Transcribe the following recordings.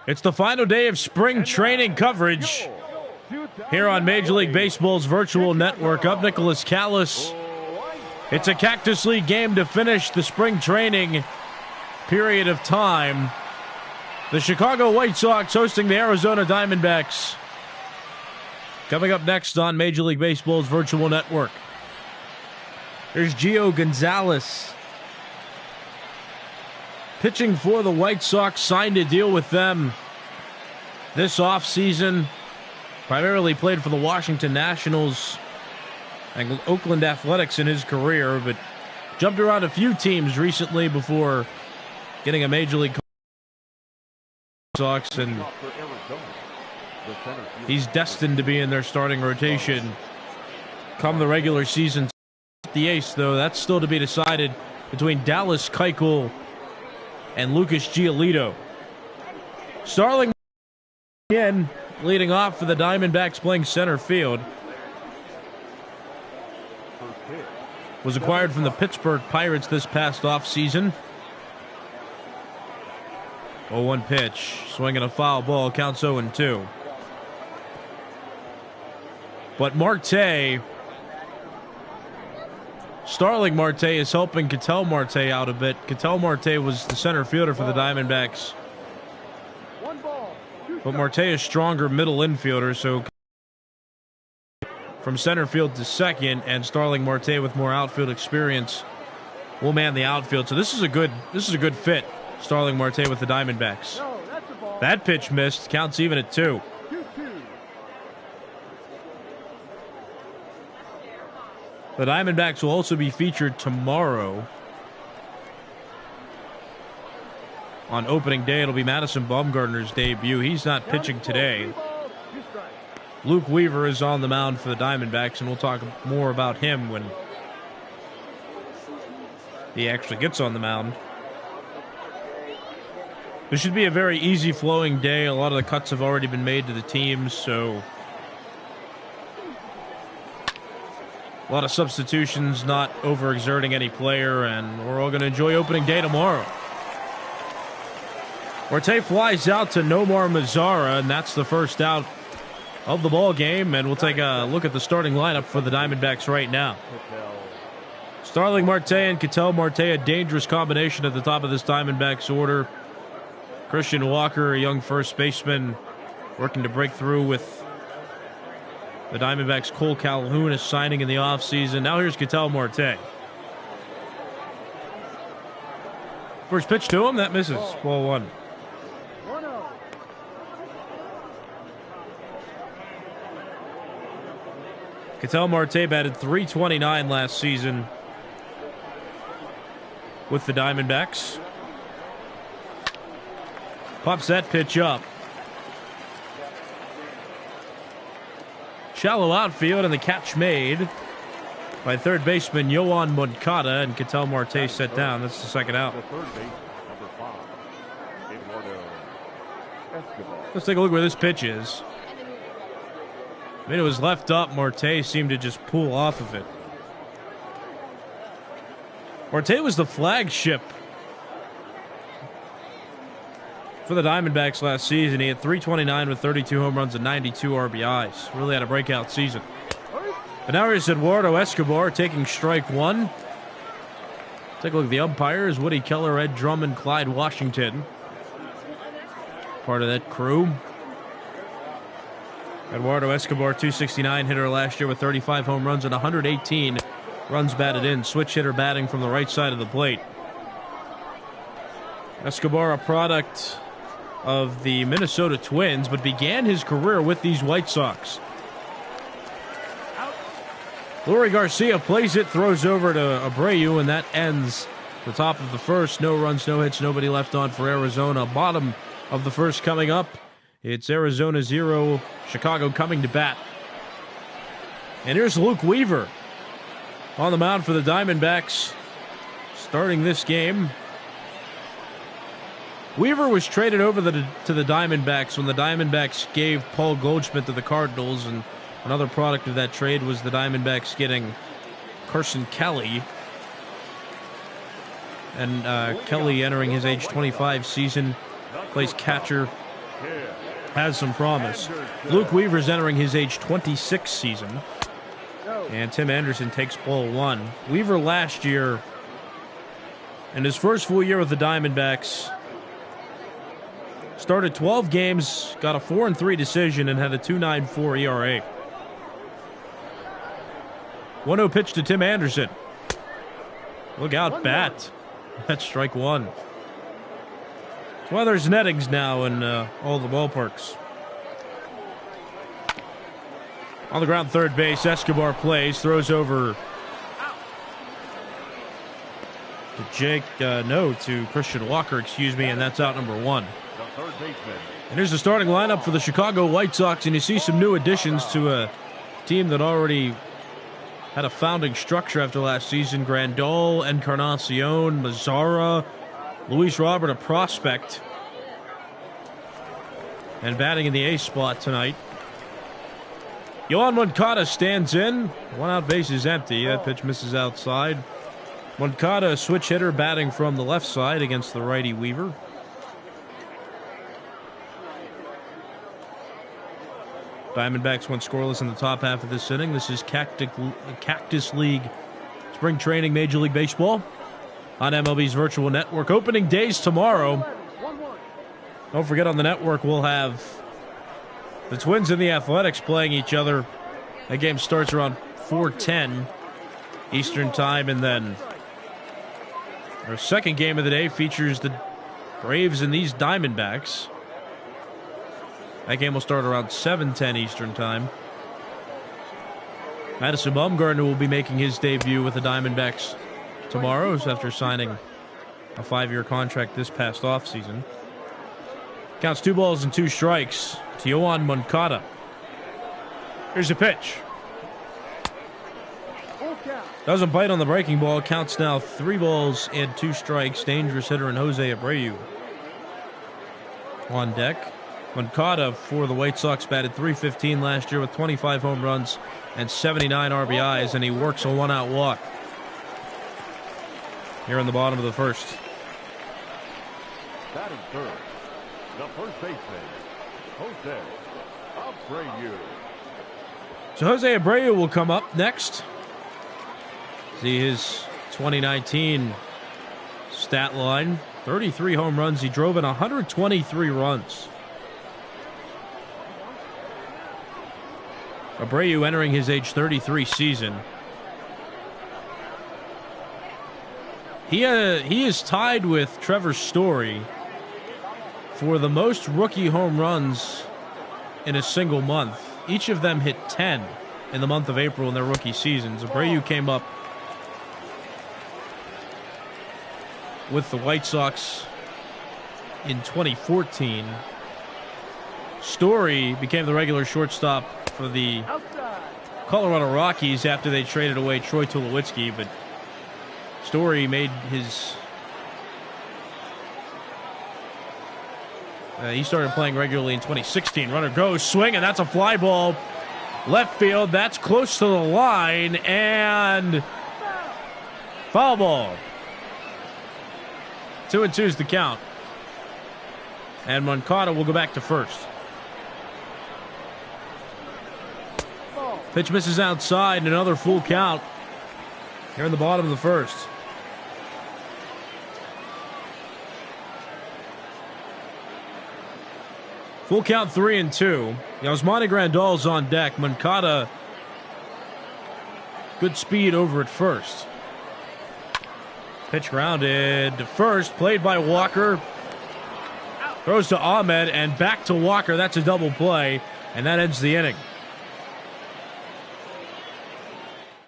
It's the final day of spring training coverage here on Major League Baseball's virtual network. Up Nicholas Callis. It's a Cactus League game to finish the spring training period of time. The Chicago White Sox hosting the Arizona Diamondbacks. Coming up next on Major League Baseball's virtual network. There's Gio Gonzalez. Pitching for the White Sox, signed a deal with them this offseason. Primarily played for the Washington Nationals and Oakland Athletics in his career, but jumped around a few teams recently before getting a Major League Sox, and he's destined to be in their starting rotation come the regular season. The ace, though, that's still to be decided between Dallas Keuchel and Lucas Giolito. Starling again, leading off for the Diamondbacks, playing center field. Was acquired from the Pittsburgh Pirates this past offseason. 0-1 pitch, swinging a foul ball, counts 0-2. But Marte, Starling Marte is helping Ketel Marte out a bit. Ketel Marte was the center fielder for the Diamondbacks. But Marte is stronger middle infielder, so from center field to second, and Starling Marte with more outfield experience will man the outfield. So this is a good fit. Starling Marte with the Diamondbacks. That pitch missed, counts even at 2. The Diamondbacks will also be featured tomorrow. On opening day, it'll be Madison Bumgarner's debut. He's not pitching today. Luke Weaver is on the mound for the Diamondbacks, and we'll talk more about him when he actually gets on the mound. This should be a very easy flowing day. A lot of the cuts have already been made to the teams, so a lot of substitutions, not overexerting any player, and we're all going to enjoy opening day tomorrow. Marte flies out to Nomar Mazara, and that's the first out of the ball game, and we'll take a look at the starting lineup for the Diamondbacks right now. Starling Marte and Ketel Marte, a dangerous combination at the top of this Diamondbacks order. Christian Walker, a young first baseman, working to break through with the Diamondbacks. Cole Calhoun is signing in the offseason. Now here's Ketel Marte. First pitch to him, that misses. Ball 1. Ketel Marte batted .329 last season with the Diamondbacks. Pops that pitch up. Shallow outfield, and the catch made by third baseman Yoan Moncada, and Ketel Marte set down. That's the second out. Let's take a look where this pitch is. I mean, it was left up. Marte seemed to just pull off of it. Marte was the flagship for the Diamondbacks last season. He had .329 with 32 home runs and 92 RBIs. Really had a breakout season. And now here's Eduardo Escobar taking strike 1. Take a look at the umpires. Woody Keller, Ed Drummond, Clyde Washington. Part of that crew. Eduardo Escobar, .269 hitter last year with 35 home runs and 118 runs batted in. Switch hitter batting from the right side of the plate. Escobar, a product of the Minnesota Twins, but began his career with these White Sox. Leury Garcia plays it, throws over to Abreu, and that ends the top of the first. No runs, no hits, nobody left on for Arizona. Bottom of the first coming up. It's Arizona 0, Chicago coming to bat. And here's Luke Weaver on the mound for the Diamondbacks, starting this game. Weaver was traded over to the Diamondbacks when the Diamondbacks gave Paul Goldschmidt to the Cardinals, and another product of that trade was the Diamondbacks getting Carson Kelly. And Kelly entering his age 25 season, plays catcher has some promise. Luke Weaver's entering his age 26 season. And Tim Anderson takes ball 1. Weaver last year, in his first full year with the Diamondbacks, started 12 games, got a 4-3 decision, and had a 2.94 ERA. 1-0 pitch to Tim Anderson. Look out, bat. That's strike 1. That's why there's nettings now in all the ballparks. On the ground, third base, Escobar plays, throws over to Christian Walker, and that's out number 1. And here's the starting lineup for the Chicago White Sox, and you see some new additions to a team that already had a founding structure after last season. Grandal, Encarnacion, Mazzara, Luis Robert, a prospect, and batting in the ace spot tonight. Yohan Moncada stands in. 1 out, base is empty. That pitch misses outside. Moncada, a switch hitter, batting from the left side against the righty Weaver. Diamondbacks went scoreless in the top half of this inning. This is Cactus League Spring Training Major League Baseball on MLB's virtual network. Opening days tomorrow. Don't forget, on the network we'll have the Twins and the Athletics playing each other. That game starts around 4:10 Eastern Time, and then our second game of the day features the Braves and these Diamondbacks. That game will start around 7:10 Eastern Time. Madison Bumgarner will be making his debut with the Diamondbacks tomorrow after signing a 5-year contract this past offseason. Counts 2 balls and 2 strikes to Yohan Moncada. Here's a pitch. Doesn't bite on the breaking ball. Counts now 3 balls and 2 strikes. Dangerous hitter in Jose Abreu on deck. Moncada for the White Sox batted .315 last year with 25 home runs and 79 RBIs, and he works a 1-out walk here in the bottom of the first. Batting third, the first baseman, Jose Abreu. So Jose Abreu will come up next. See his 2019 stat line. 33 home runs. He drove in 123 runs. Abreu entering his age 33 season. He is tied with Trevor Story for the most rookie home runs in a single month. Each of them hit 10 in the month of April in their rookie seasons. Abreu came up with the White Sox in 2014. Story became the regular shortstop for the Colorado Rockies after they traded away Troy Tulowitzki, but Story made his... he started playing regularly in 2016. Runner goes, swing, and that's a fly ball. Left field, that's close to the line, and foul ball. 2-2 is the count. And Moncada will go back to first. Pitch misses outside, and another full count here in the bottom of the first. Full count, 3-2. Yasmani Grandal's on deck. Moncada, good speed over at first. Pitch grounded to first, played by Walker. Throws to Ahmed and back to Walker. That's a double play, and that ends the inning.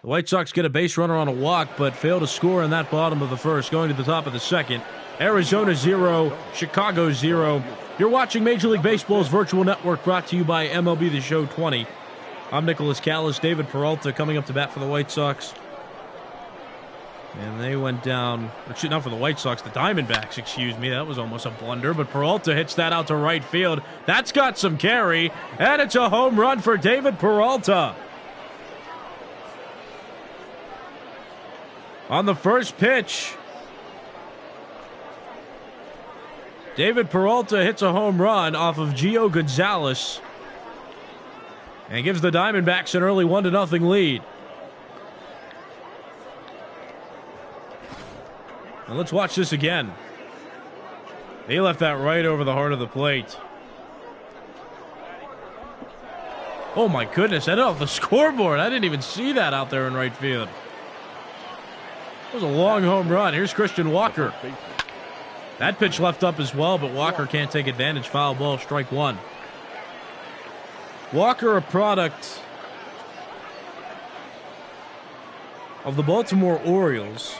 The White Sox get a base runner on a walk, but fail to score in that bottom of the first. Going to the top of the second. Arizona 0, Chicago 0. You're watching Major League Baseball's virtual network, brought to you by MLB The Show 20. I'm Nicholas Callis. David Peralta coming up to bat for the White Sox. And they went down, not for the White Sox, the Diamondbacks, excuse me. That was almost a blunder, but Peralta hits that out to right field. That's got some carry, and it's a home run for David Peralta. On the first pitch, David Peralta hits a home run off of Gio Gonzalez and gives the Diamondbacks an early 1-0 lead. And let's watch this again. He left that right over the heart of the plate. Oh my goodness, I know the scoreboard. I didn't even see that out there in right field. It was a long home run. Here's Christian Walker. That pitch left up as well, but Walker can't take advantage. Foul ball, strike one. Walker, a product of the Baltimore Orioles.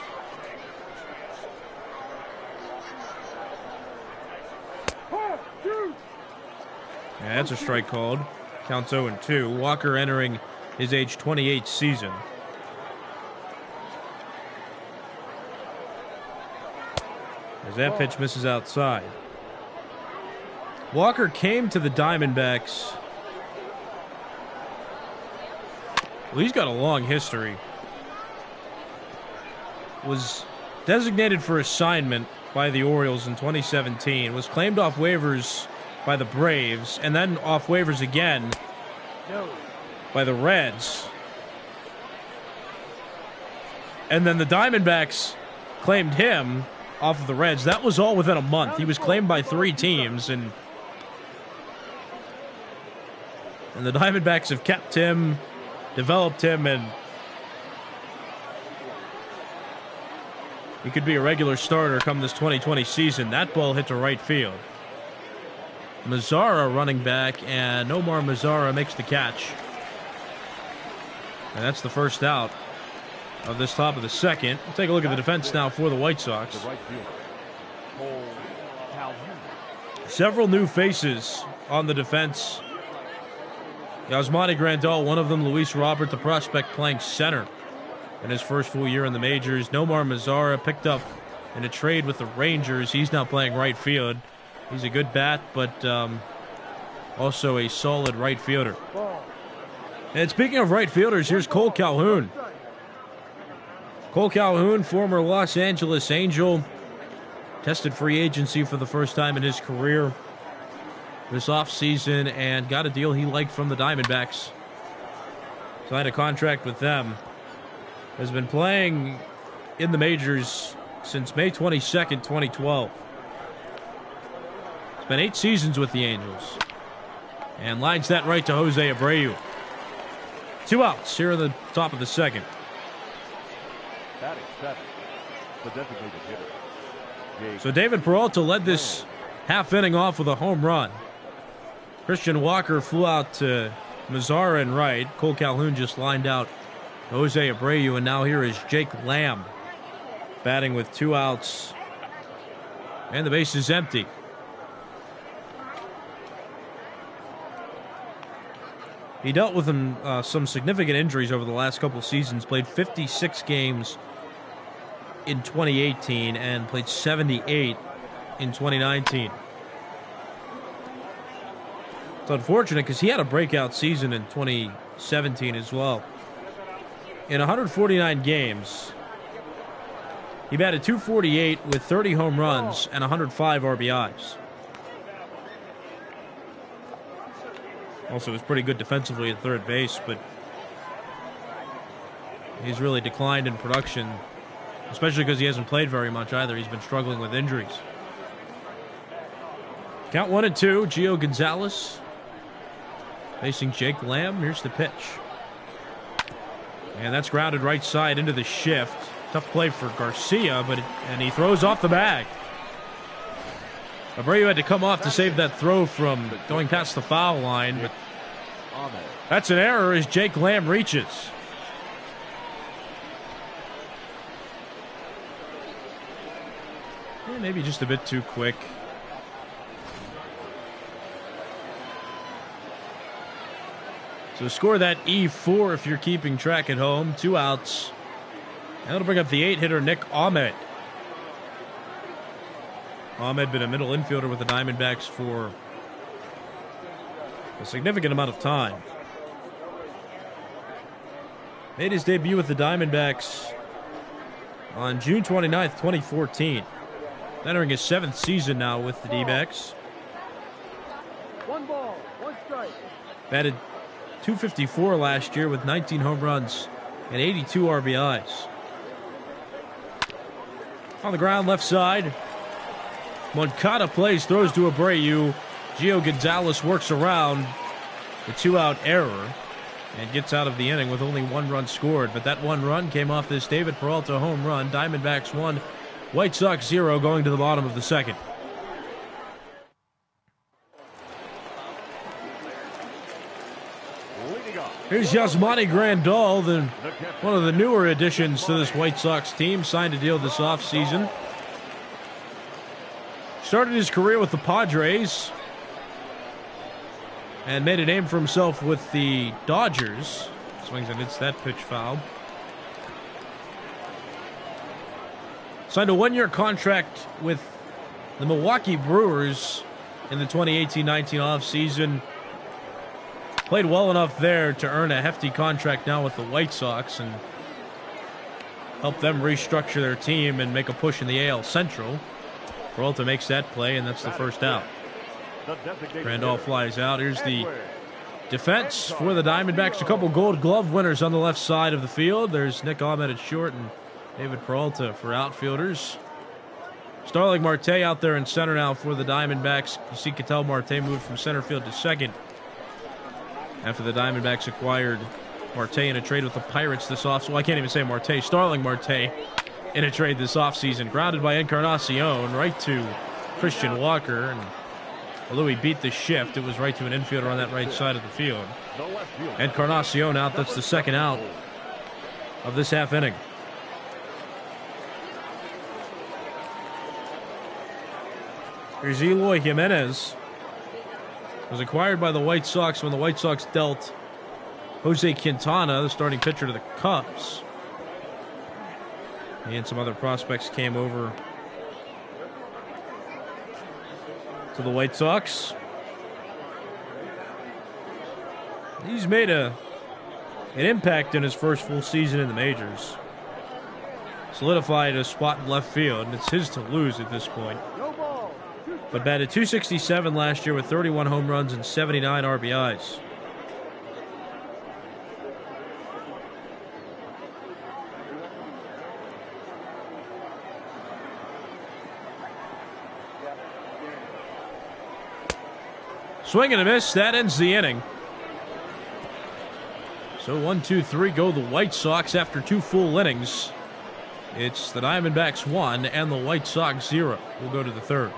Yeah, that's a strike called. Counts 0-2. Walker entering his age 28 season. As that pitch misses outside. Walker came to the Diamondbacks. Well, he's got a long history. Was designated for assignment by the Orioles in 2017. Was claimed off waivers by the Braves, and then off waivers again by the Reds. And then the Diamondbacks claimed him off of the Reds. That was all within a month. He was claimed by 3 teams, and the Diamondbacks have kept him, developed him, and he could be a regular starter come this 2020 season. That ball hit to right field. Mazzara running back, and Omar Mazzara makes the catch. And that's the first out of this top of the second. We'll take a look at the defense now for the White Sox. Several new faces on the defense. Yasmani Grandal, one of them, Luis Robert, the prospect, playing center in his first full year in the majors. Nomar Mazzara picked up in a trade with the Rangers. He's now playing right field. He's a good bat, but also a solid right fielder. And speaking of right fielders, here's Cole Calhoun. Cole Calhoun, former Los Angeles Angel, tested free agency for the first time in his career this offseason and got a deal he liked from the Diamondbacks. Signed a contract with them. Has been playing in the majors since May 22nd, 2012. Spent 8 seasons with the Angels. And lines that right to Jose Abreu. 2 outs here in the top of the second. So David Peralta led this half inning off with a home run. Christian Walker flew out to Mazzara in right. Cole Calhoun just lined out Jose Abreu, and now here is Jake Lamb batting with 2 outs. And the base is empty. He dealt with some significant injuries over the last couple seasons. Played 56 games in 2018 and played 78 in 2019. It's unfortunate because he had a breakout season in 2017 as well. In 149 games, he batted .248 with 30 home runs and 105 RBIs. Also, was pretty good defensively at third base, but he's really declined in production, especially because he hasn't played very much either. He's been struggling with injuries. Count 1-2, Gio Gonzalez facing Jake Lamb. Here's the pitch. And that's grounded right side into the shift. Tough play for Garcia, and he throws off the bag. Abreu had to come off to save that throw from going past the foul line, but that's an error as Jake Lamb reaches. Maybe just a bit too quick. So score that E4 if you're keeping track at home. 2 outs. That'll bring up the 8-hitter Nick Ahmed. Ahmed been a middle infielder with the Diamondbacks for a significant amount of time. Made his debut with the Diamondbacks on June 29th, 2014. Entering his 7th season now with the D-backs. 1 ball, 1 strike. Batted .254 last year with 19 home runs and 82 RBIs. On the ground, left side. Moncada plays, throws to Abreu. Gio Gonzalez works around the 2-out error and gets out of the inning with only 1 run scored. But that 1 run came off this David Peralta home run. Diamondbacks 1, White Sox 0 going to the bottom of the 2nd. Here's Yasmani Grandal, one of the newer additions to this White Sox team. Signed a deal this offseason. Started his career with the Padres and made a name for himself with the Dodgers. Swings and hits that pitch foul. Signed a 1-year contract with the Milwaukee Brewers in the 2018-19 offseason. Played well enough there to earn a hefty contract now with the White Sox and help them restructure their team and make a push in the AL Central. Peralta makes that play, and that's the first out. Randolph flies out. Here's the defense for the Diamondbacks. A couple Gold Glove winners on the left side of the field. There's Nick Ahmed at short and David Peralta for outfielders. Starling Marte out there in center now for the Diamondbacks. You see Ketel Marte moved from center field to second after the Diamondbacks acquired Marte in a trade with the Pirates this offseason. Well, I can't even say Marte. Starling Marte in a trade this offseason. Grounded by Encarnacion right to Christian Walker. And although he beat the shift, it was right to an infielder on that right side of the field. Encarnacion out. That's the 2nd out of this half inning. Here's Eloy Jimenez. Was acquired by the White Sox when the White Sox dealt Jose Quintana, the starting pitcher, to the Cubs. He and some other prospects came over to the White Sox. He's made an impact in his first full season in the majors. Solidified a spot in left field, and it's his to lose at this point. But batted .267 last year with 31 home runs and 79 RBIs. Swing and a miss. That ends the inning. So 1-2-3 go the White Sox after 2 full innings. It's the Diamondbacks 1 and the White Sox 0. We'll go to the 3rd.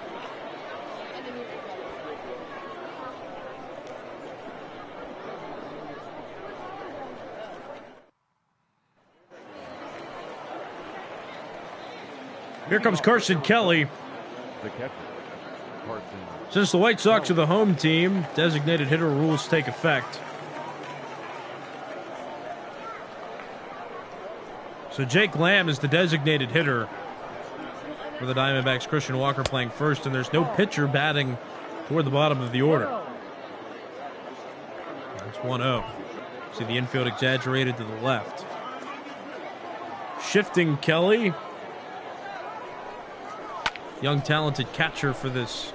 Here comes Carson Kelly. Since the White Sox are the home team, designated hitter rules take effect. So Jake Lamb is the designated hitter for the Diamondbacks. Christian Walker playing first, and there's no pitcher batting toward the bottom of the order. That's 1-0. See the infield exaggerated to the left. Shifting Kelly. Young, talented catcher for this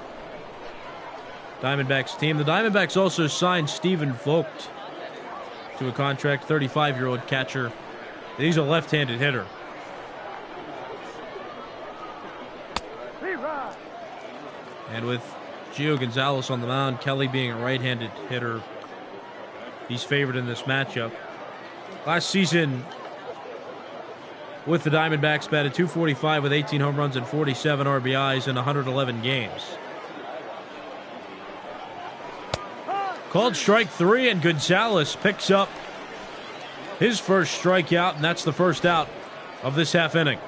Diamondbacks team. The Diamondbacks also signed Stephen Vogt to a contract, 35-year-old catcher. He's a left-handed hitter. And with Gio Gonzalez on the mound, Kelly being a right-handed hitter, he's favored in this matchup. Last season with the Diamondbacks, batted .245 with 18 home runs and 47 RBIs in 111 games. Called strike 3, and Gonzalez picks up his first strikeout, and that's the first out of this half inning.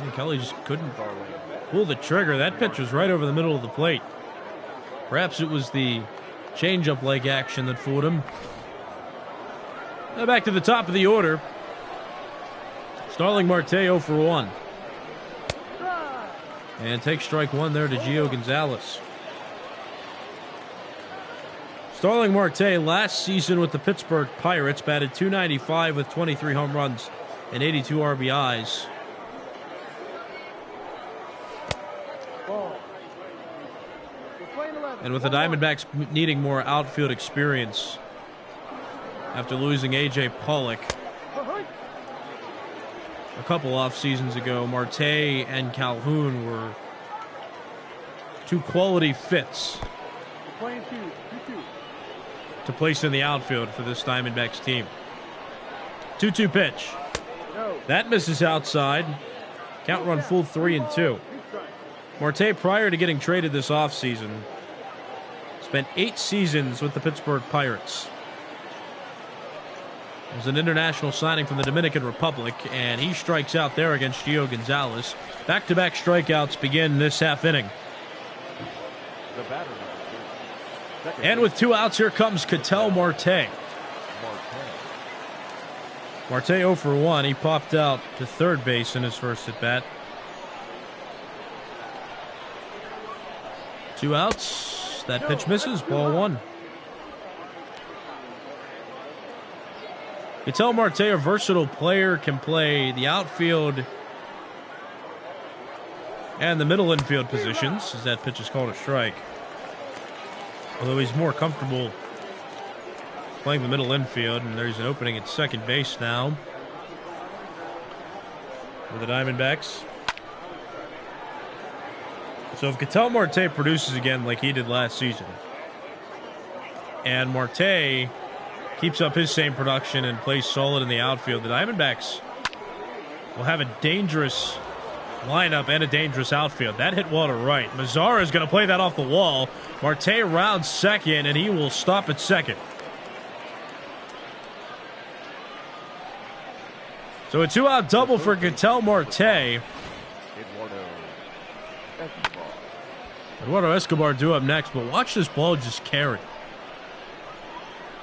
And Kelly just couldn't pull the trigger. That pitch was right over the middle of the plate. Perhaps it was the changeup leg action that fooled him. Now back to the top of the order. Starling Marte 0 for 1. And takes strike 1 there to Gio Gonzalez. Starling Marte last season with the Pittsburgh Pirates batted .295 with 23 home runs and 82 RBIs. And with the Diamondbacks needing more outfield experience after losing A.J. Pollock a couple off seasons ago, Marte and Calhoun were two quality fits to place in the outfield for this Diamondbacks team. 2-2 pitch. That misses outside. Count run full 3-2. Marte, prior to getting traded this offseason, spent 8 seasons with the Pittsburgh Pirates. It was an international signing from the Dominican Republic, and he strikes out there against Gio Gonzalez. Back-to-back strikeouts begin this half inning. And with 2 outs, here comes Ketel Marte. Marte 0 for 1. He popped out to third base in his first at-bat. 2 outs. That pitch misses. Ball 1. Ketel Marte, a versatile player, can play the outfield and the middle infield positions, as that pitch is called a strike. Although he's more comfortable playing the middle infield, and there's an opening at second base now for the Diamondbacks. So if Ketel Marte produces again like he did last season, and Marte keeps up his same production and plays solid in the outfield, the Diamondbacks will have a dangerous lineup and a dangerous outfield. That hit well to right. Mazzara is going to play that off the wall. Marte rounds second, and he will stop at second. So a 2-out double for Ketel Marte. Eduardo Escobar due up next, but watch this ball just carry.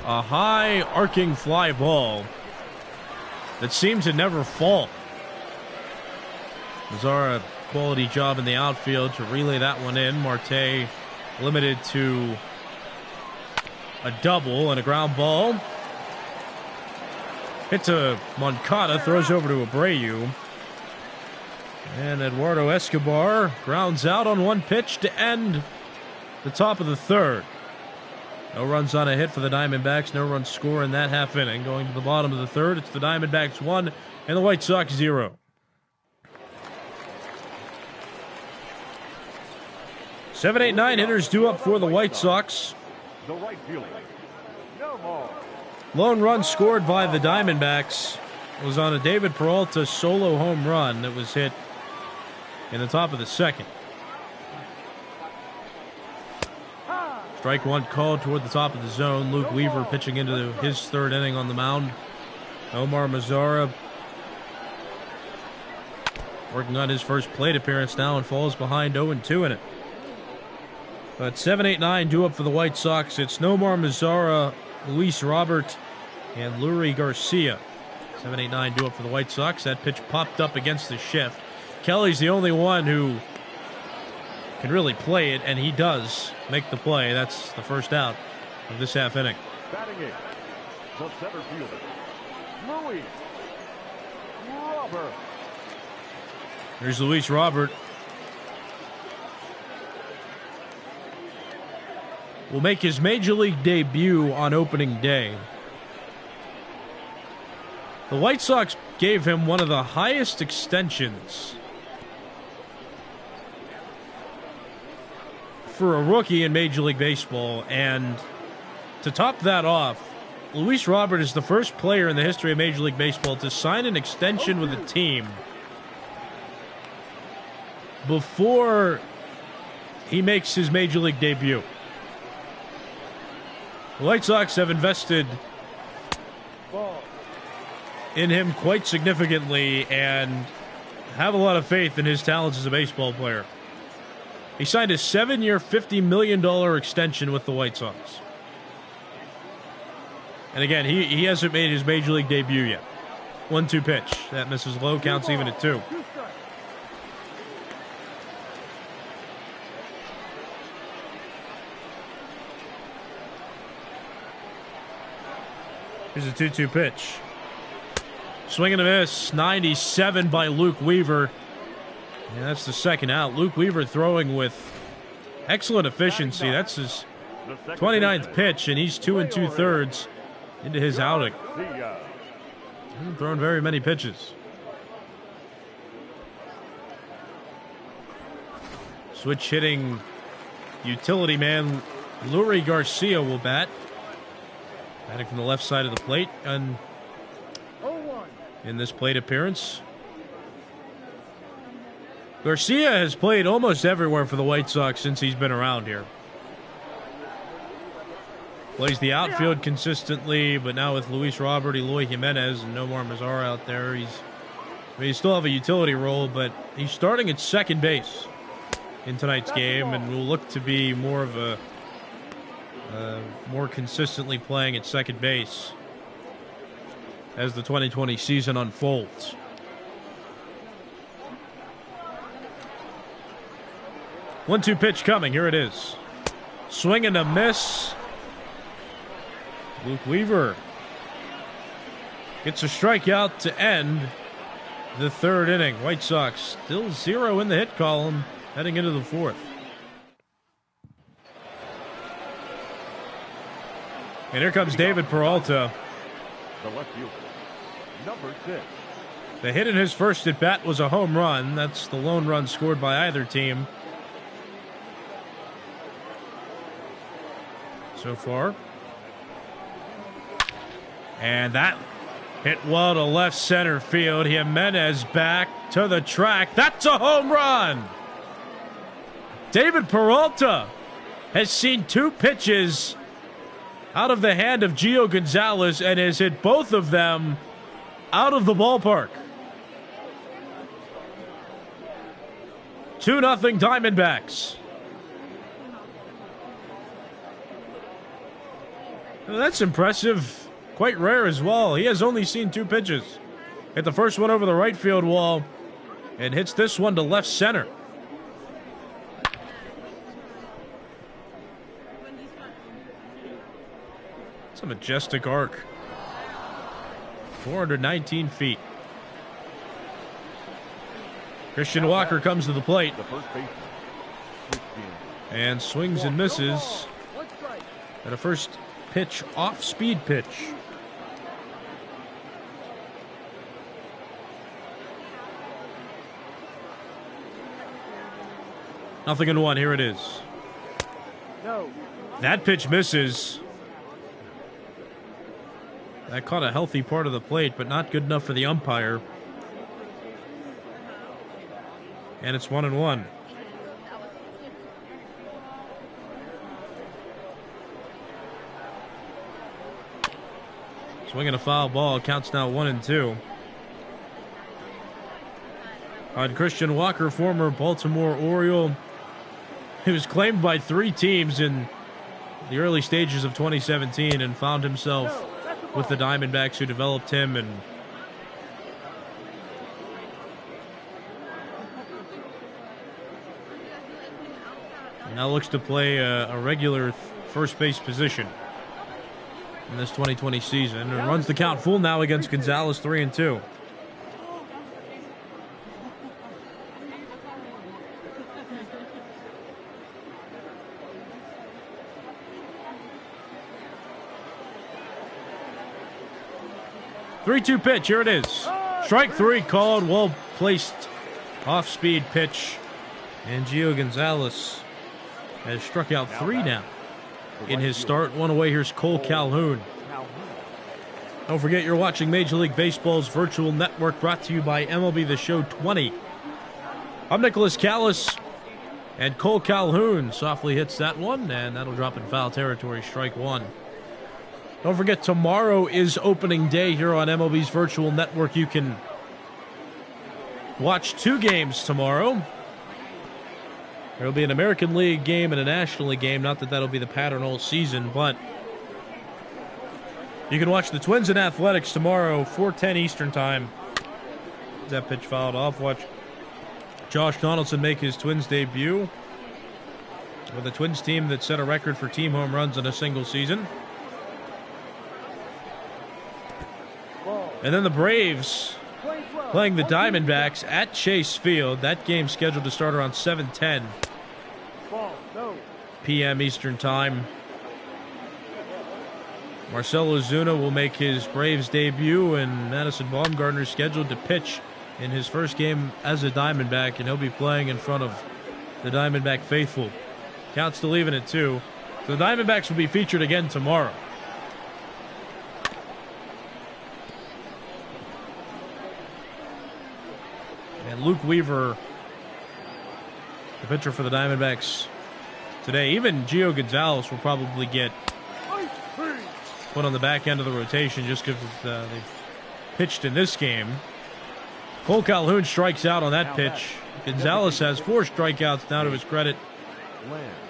A high arcing fly ball that seemed to never fall. Mazzara, quality job in the outfield to relay that one in. Marte limited to a double and a ground ball. Hit to Moncada, throws over to Abreu. And Eduardo Escobar grounds out on one pitch to end the top of the third. No runs on a hit for the Diamondbacks. No runs score in that half inning. Going to the bottom of the third, it's the Diamondbacks 1 and the White Sox 0. Seven, 8, 9 hitters due up for the White Sox. Lone run scored by the Diamondbacks was on a David Peralta solo home run that was hit in the top of the second. Strike 1 called toward the top of the zone. Luke Weaver pitching into his third inning on the mound. Omar Mazzara working on his first plate appearance now and falls behind 0-2 in it. But 7, 8, 9 due up for the White Sox. It's Nomar Mazzara, Luis Robert, and Lurie Garcia. 7, 8, 9 due up for the White Sox. That pitch popped up against the shift. Kelly's the only one who can really play it, and he does make the play. That's the first out of this half inning. Batting it, the center fielder, Luis Robert. Here's Luis Robert. Will make his Major League debut on opening day. The White Sox gave him one of the highest extensions for a rookie in Major League Baseball, and to top that off, Luis Robert is the first player in the history of Major League Baseball to sign an extension with a team before he makes his Major League debut. The White Sox have invested in him quite significantly and have a lot of faith in his talents as a baseball player. He signed a 7-year, $50 million extension with the White Sox. And again, he hasn't made his Major League debut yet. 1-2 pitch. That misses low, counts even at 2. Here's a 2-2 pitch. Swing and a miss. 97 by Luke Weaver. And that's the second out. Luke Weaver throwing with Excellent efficiency. That's his 29th pitch, and he's 2 2/3 into his outing. Hasn't thrown very many pitches. Switch hitting utility man Lurie Garcia will bat. Batting from the left side of the plate and in this plate appearance. Garcia has played almost everywhere for the White Sox since he's been around here. Plays the outfield consistently, but now with Luis Robert, Eloy Jimenez, and Nomar Mazara out there, he still have a utility role, but he's starting at second base in tonight's game, and will look to be more of a more consistently playing at second base as the 2020 season unfolds. 1-2 pitch coming. Here it is. Swing and a miss. Luke Weaver gets a strikeout to end the third inning. White Sox still 0 in the hit column heading into the fourth. And here comes David Peralta. The left fielder, number 6. The hit in his first at bat was a home run. That's the lone run scored by either team so far. And that hit well to left center field. Jimenez back to the track. That's a home run. David Peralta has seen 2 pitches out of the hand of Gio Gonzalez and has hit both of them out of the ballpark. 2-0 Diamondbacks. Well, that's impressive. Quite rare as well. He has only seen 2 pitches. Hit the first one over the right field wall and hits this one to left center. It's a majestic arc. 419 feet. Christian Walker comes to the plate and swings and misses at a first pitch off-speed pitch. 0-1. Here it is. That pitch misses. That caught a healthy part of the plate, but not good enough for the umpire. And it's 1-1. Swinging a foul ball. Counts now 1-2. On Christian Walker, former Baltimore Oriole. He was claimed by 3 teams in the early stages of 2017 and found himself with the Diamondbacks, who developed him, and now looks to play a regular first base position in this 2020 season, and runs the count full now against Gonzalez. 3-2. Three-two pitch. Here it is. Strike 3 called. Well placed off-speed pitch. And Gio Gonzalez has struck out 3 now in his start. One away. Here's Cole Calhoun. Don't forget, you're watching Major League Baseball's virtual network, brought to you by MLB The Show 20. I'm Nicholas Callis, and Cole Calhoun softly hits that one, and that'll drop in foul territory. Strike 1. Don't forget, tomorrow is opening day here on MLB's virtual network. You can watch 2 games tomorrow. There will be an American League game and a National League game. Not that that'll be the pattern all season, but you can watch the Twins and Athletics tomorrow, 4:10 Eastern Time. That pitch fouled off. Watch Josh Donaldson make his Twins debut with a Twins team that set a record for team home runs in a single season. And then the Braves playing the Diamondbacks at Chase Field. That game scheduled to start around 7:10. p.m. Eastern Time. Marcell Ozuna will make his Braves debut, and Madison Bumgarner is scheduled to pitch in his first game as a Diamondback, and he'll be playing in front of the Diamondback faithful. Count's still even at 2. So the Diamondbacks will be featured again tomorrow. And Luke Weaver, the pitcher for the Diamondbacks today. Even Gio Gonzalez will probably get put on the back end of the rotation just because they've pitched in this game. Cole Calhoun strikes out on that pitch. Gonzalez has 4 strikeouts now to his credit.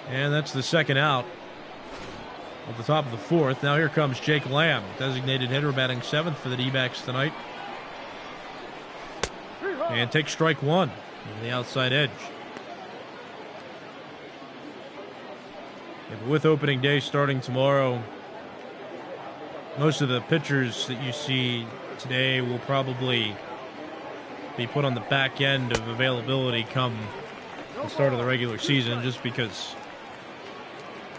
And that's the second out at the top of the 4th. Now here comes Jake Lamb, designated hitter, batting 7th for the D-backs tonight. And takes strike 1 on the outside edge. Yeah, but with opening day starting tomorrow, most of the pitchers that you see today will probably be put on the back end of availability come the start of the regular season, just because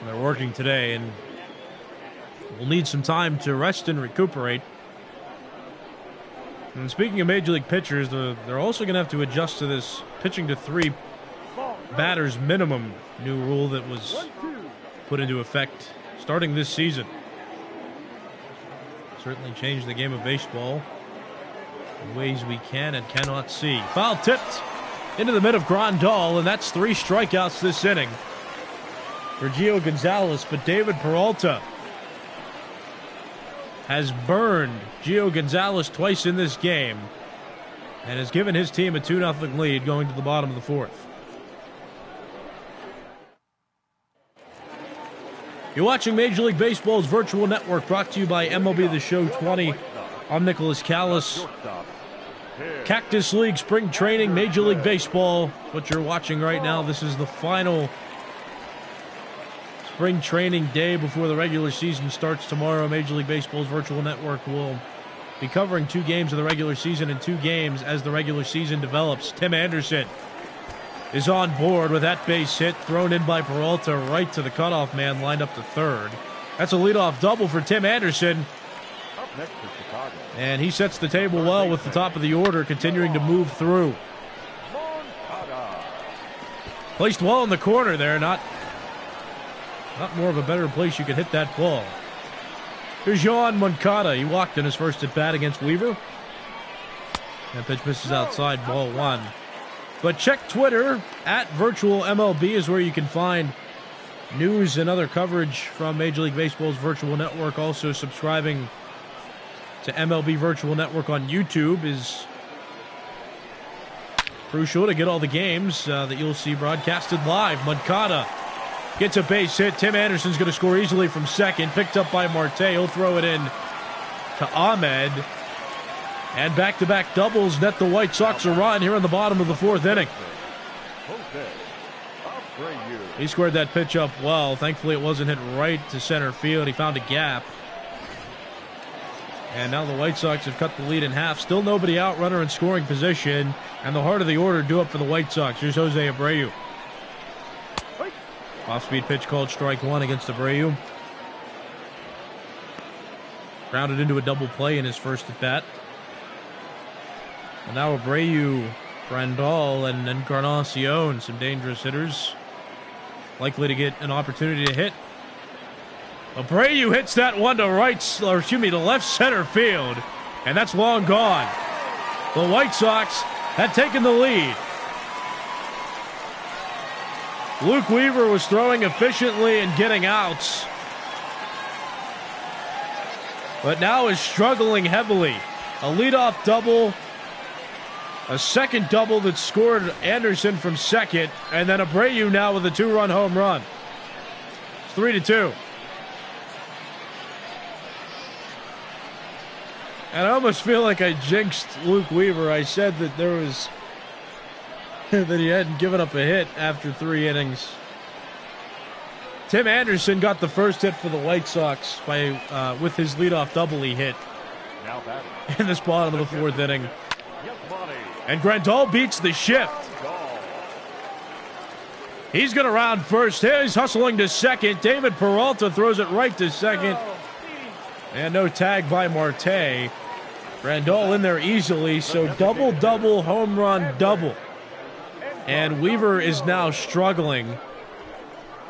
they're working today and will need some time to rest and recuperate. And speaking of Major League pitchers, they're also going to have to adjust to this pitching to 3 batters minimum new rule that was put into effect starting this season. Certainly changed the game of baseball in ways we can and cannot see. Foul tipped into the mid of Grandal, and that's 3 strikeouts this inning for Gio Gonzalez. But David Peralta has burned Gio Gonzalez twice in this game and has given his team a 2-0 lead going to the bottom of the 4th. You're watching Major League Baseball's virtual network, brought to you by MLB The Show 20. I'm Nicholas Callis. Cactus League Spring Training, Major League Baseball, what you're watching right now. This is the final spring training day before the regular season starts tomorrow. Major League Baseball's virtual network will be covering 2 games of the regular season and 2 games as the regular season develops. Tim Anderson is on board with that base hit thrown in by Peralta right to the cutoff man, lined up to third. That's a leadoff double for Tim Anderson. Up next for Chicago. And he sets the table well with the top of the order, continuing to move through. Placed well in the corner there, not more of a better place you could hit that ball. Here's Yohan Moncada. He walked in his first at bat against Weaver. That pitch misses outside, ball 1. But check Twitter, @VirtualMLB is where you can find news and other coverage from Major League Baseball's virtual network. Also subscribing to MLB Virtual Network on YouTube is crucial to get all the games that you'll see broadcasted live. Moncada gets a base hit. Tim Anderson's going to score easily from second. Picked up by Marte. He'll throw it in to Ahmed. And back-to-back doubles net the White Sox a run here in the bottom of the 4th inning. He squared that pitch up well. Thankfully, it wasn't hit right to center field. He found a gap. And now the White Sox have cut the lead in half. Still nobody out, runner in scoring position. And the heart of the order due up for the White Sox. Here's Jose Abreu. Off-speed pitch called strike 1 against Abreu. Grounded into a double play in his first at-bat. And now Abreu, Grandal, and Encarnacion, some dangerous hitters. Likely to get an opportunity to hit. Abreu hits that one to to left center field. And that's long gone. The White Sox had taken the lead. Luke Weaver was throwing efficiently and getting outs, but now is struggling heavily. A leadoff double, a second double that scored Anderson from second, and then Abreu now with a 2-run home run. It's 3-2. And I almost feel like I jinxed Luke Weaver. I said that there was that he hadn't given up a hit after 3 innings. Tim Anderson got the first hit for the White Sox with his leadoff double he hit in this bottom of the 4th inning. And Grandal beats the shift. He's going to round first. He's hustling to second. David Peralta throws it right to second. And no tag by Marte. Grandal in there easily, so double, home run, double. And Weaver is now struggling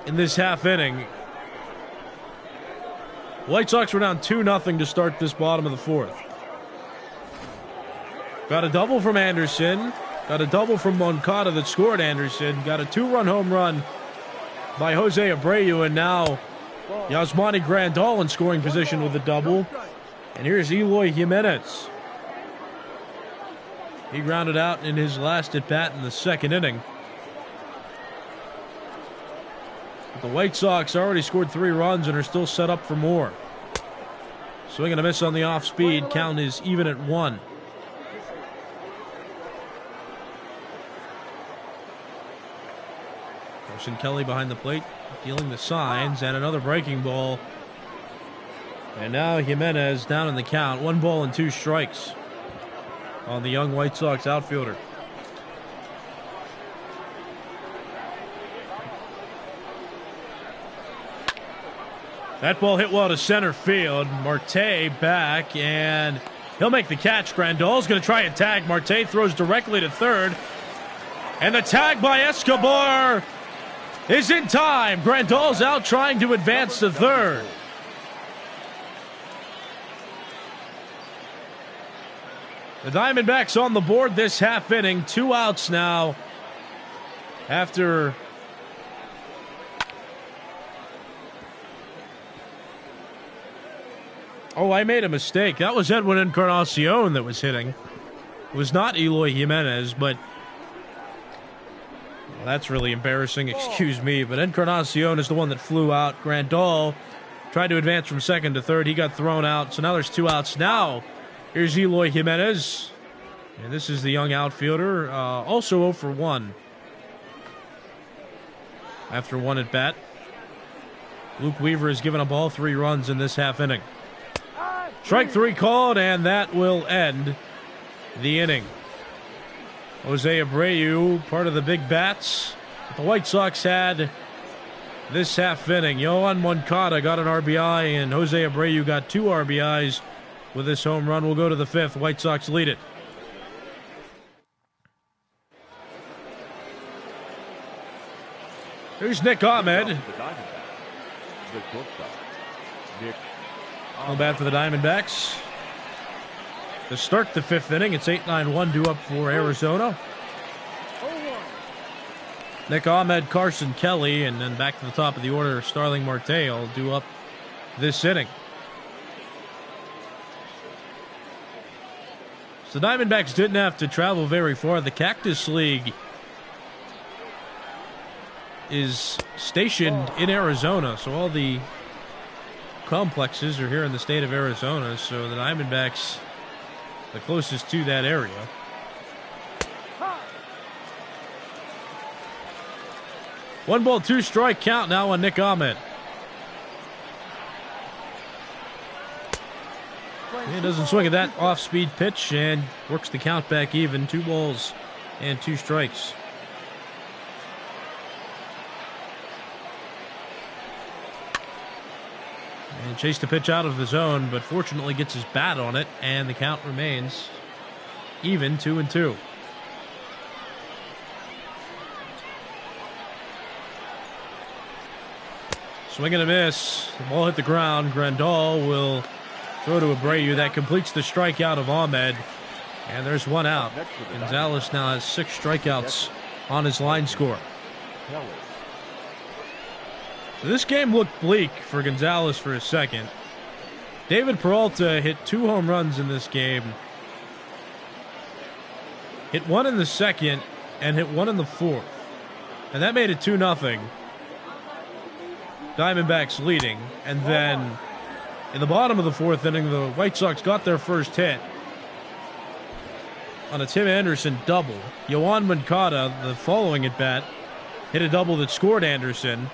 in this half inning. White Sox were down 2-0 to start this bottom of the fourth. Got a double from Anderson. Got a double from Moncada that scored Anderson. Got a 2-run home run by Jose Abreu. And now Yasmani Grandal in scoring position with a double. And here's Eloy Jimenez. He grounded out in his last at-bat in the second inning. But the White Sox already scored 3 runs and are still set up for more. Swing and a miss on the off-speed. Count is even at 1. Carson Kelly behind the plate, dealing the signs, and another breaking ball. And now Jimenez down in the count. 1 ball and 2 strikes on the young White Sox outfielder. That ball hit well to center field. Marte back, and he'll make the catch. Grandal's going to try and tag. Marte throws directly to third. And the tag by Escobar is in time. Grandal's out trying to advance to third. The Diamondbacks on the board this half inning. 2 outs now after I made a mistake. That was Edwin Encarnacion that was hitting. It was not Eloy Jimenez, but well, that's really embarrassing. Excuse me. But Encarnacion is the one that flew out. Grandal tried to advance from second to third. He got thrown out. So now there's 2 outs. Now here's Eloy Jimenez. And this is the young outfielder. Also 0 for 1 after 1 at bat. Luke Weaver has given up all 3 runs in this half inning. Strike 3 called, and that will end the inning. Jose Abreu, part of the big bats the White Sox had this half inning. Yohan Moncada got an RBI, and Jose Abreu got 2 RBIs with this home run. We'll go to the 5th. White Sox lead it. Here's Nick Ahmed. No bad for the Diamondbacks. To start the 5th inning, it's 8-9-1 due up for Arizona. Nick Ahmed, Carson Kelly, and then back to the top of the order, Starling Marte will do up this inning. So the Diamondbacks didn't have to travel very far. The Cactus League is stationed in Arizona, so all the complexes are here in the state of Arizona, so the Diamondbacks the closest to that area. One ball, 2 strike count now on Nick Ahmed. He doesn't swing at that off-speed pitch and works the count back even. 2 balls and 2 strikes. And chased the pitch out of the zone, but fortunately gets his bat on it, and the count remains even, 2-2. Swing and a miss. The ball hit the ground. Grandal will throw to Abreu. That completes the strikeout of Ahmed. And there's 1 out. Gonzalez now has 6 strikeouts on his line score. So this game looked bleak for Gonzalez for a second. David Peralta hit 2 home runs in this game. Hit 1 in the second and hit 1 in the fourth. And that made it 2-0. Diamondbacks leading. And then in the bottom of the 4th inning, the White Sox got their first hit on a Tim Anderson double. Yohan Moncada, the following at bat, hit a double that scored Anderson.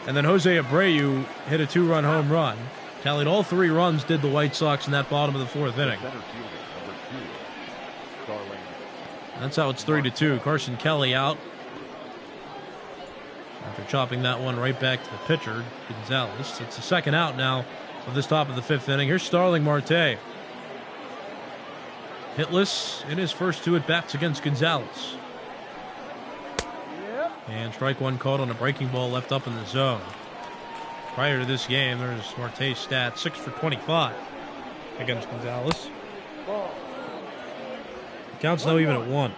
And then Jose Abreu hit a 2-run home run. Tallied all 3 runs did the White Sox in that bottom of the 4th inning. That's how it's 3-2. Carson Kelly out after chopping that one right back to the pitcher, Gonzalez. It's the second out now of this top of the 5th inning. Here's Starling Marte. Hitless in his first 2 at-bats against Gonzalez. And strike one called on a breaking ball left up in the zone. Prior to this game, there's Marte's stats, 6 for 25 against Gonzalez. The count's now even at 1.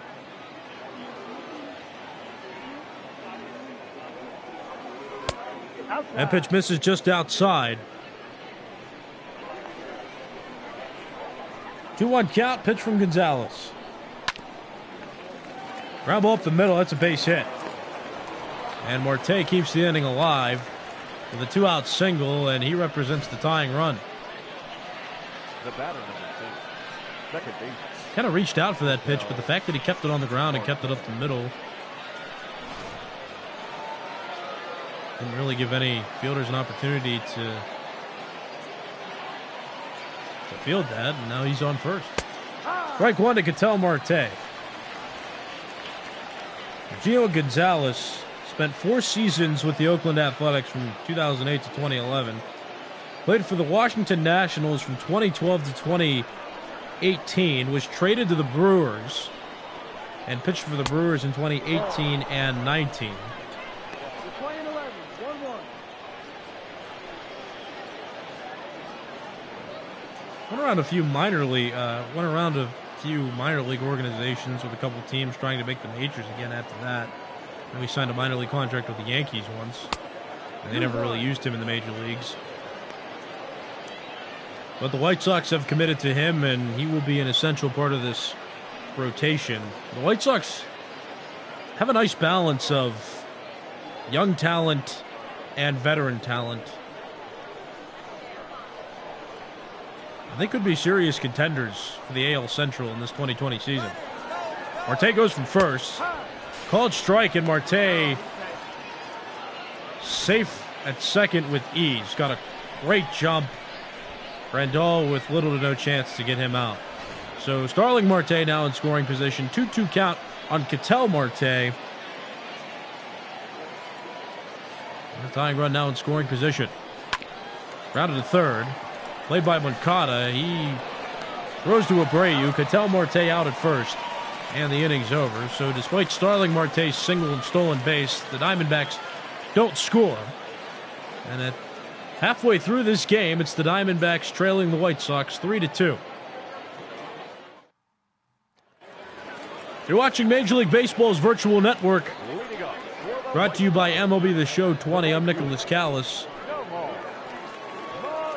That pitch misses just outside. 2-1 count, pitch from Gonzalez. Ground ball up the middle, that's a base hit. And Marte keeps the inning alive with a 2-out single, and he represents the tying run. The batter, number 2, second base. Kind of reached out for that pitch, but the fact that he kept it on the ground and kept it up the middle didn't really give any fielders an opportunity to field that, and now he's on first. Strike one to Ketel Marte. Gio Gonzalez spent 4 seasons with the Oakland Athletics from 2008 to 2011. Played for the Washington Nationals from 2012 to 2018. Was traded to the Brewers and pitched for the Brewers in 2018 and 19. Went around a few minor league organizations with a couple teams trying to make the majors again after that. And we signed a minor league contract with the Yankees once. And they never really used him in the major leagues. But the White Sox have committed to him, and he will be an essential part of this rotation. The White Sox have a nice balance of young talent and veteran talent. They could be serious contenders for the AL Central in this 2020 season. Marte goes from first. Called strike, and Marte safe at second with ease. Got a great jump. Randall with little to no chance to get him out. So Starling Marte now in scoring position. 2-2 count on Ketel Marte. And the tying run now in scoring position. Grounded to third. Played by Moncada. He throws to Abreu. Ketel Marte out at first. And the inning's over. So despite Starling Marte's single and stolen base, the Diamondbacks don't score. And at halfway through this game, it's the Diamondbacks trailing the White Sox 3-2. You're watching Major League Baseball's virtual network. Brought to you by MLB The Show 20. I'm Nicholas Callis.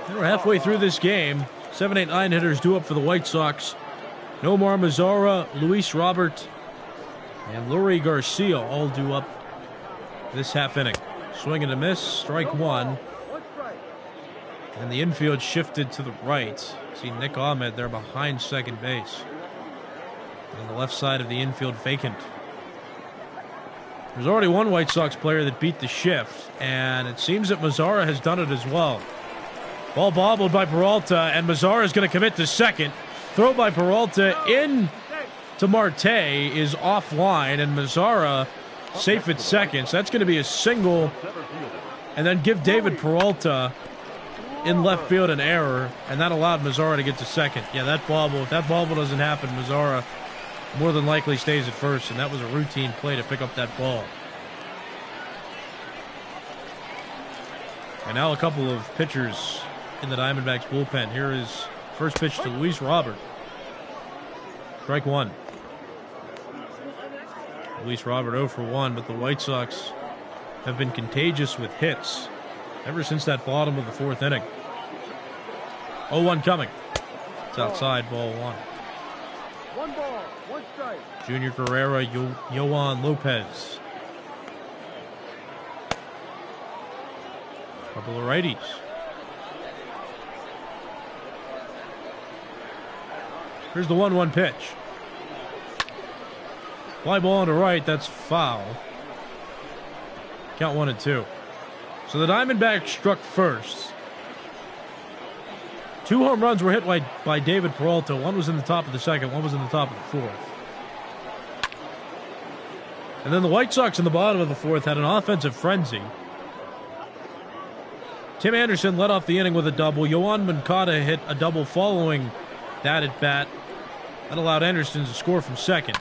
And we're halfway through this game. 7, 8, 9 hitters due up for the White Sox. Nomar Mazara, Luis Robert, and Lurie Garcia all due up this half inning. Swing and a miss, strike one. And the infield shifted to the right. See Nick Ahmed there behind second base. On the left side of the infield vacant. There's already one White Sox player that beat the shift, and it seems that Mazara has done it as well. Ball bobbled by Peralta, and Mazara is going to commit to second. Throw by Peralta in to Marte is offline, and Mazara safe at second. So that's going to be a single, and then give David Peralta in left field an error, and that allowed Mazara to get to second. Yeah, that bobble, if that bobble doesn't happen, Mazara more than likely stays at first, and that was a routine play to pick up that ball. And now a couple of pitchers in the Diamondbacks bullpen. Here is first pitch to Luis Robert. Strike one. Luis Robert 0 for 1, but the White Sox have been contagious with hits ever since that bottom of the 4th inning. 0-1 coming. It's outside, ball 1. 1 ball, 1 strike. Junior Guerrera, Yohan Lopez. Couple of righties. Here's the 1-1 pitch. Fly ball on the right, that's foul. Count 1 and 2. So the Diamondbacks struck first. 2 home runs were hit by David Peralta. One was in the top of the 2nd, one was in the top of the 4th. And then the White Sox in the bottom of the fourth had an offensive frenzy. Tim Anderson led off the inning with a double. Yoán Moncada hit a double following that at bat. That allowed Anderson to score from second.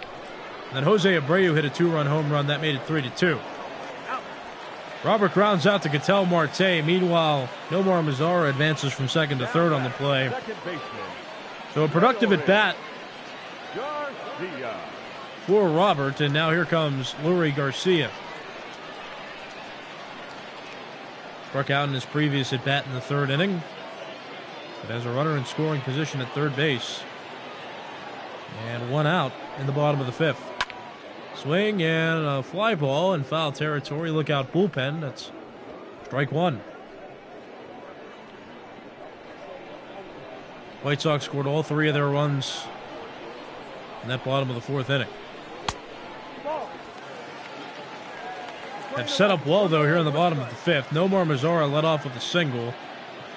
And then Jose Abreu hit a 2-run home run. That made it 3-2. Robert grounds out to Ketel Marte. Meanwhile, Nomar Mazara advances from second to third on the play. So a productive at bat for Robert. And now here comes Leury Garcia. Struck out in his previous at bat in the third inning, but has a runner in scoring position at third base. And one out in the bottom of the fifth. Swing and a fly ball in foul territory. Look out, bullpen. That's strike one. White Sox scored all three of their runs in that bottom of the fourth inning. Have set up well, though, here in the bottom of the fifth. Nomar Mazara led off with a single,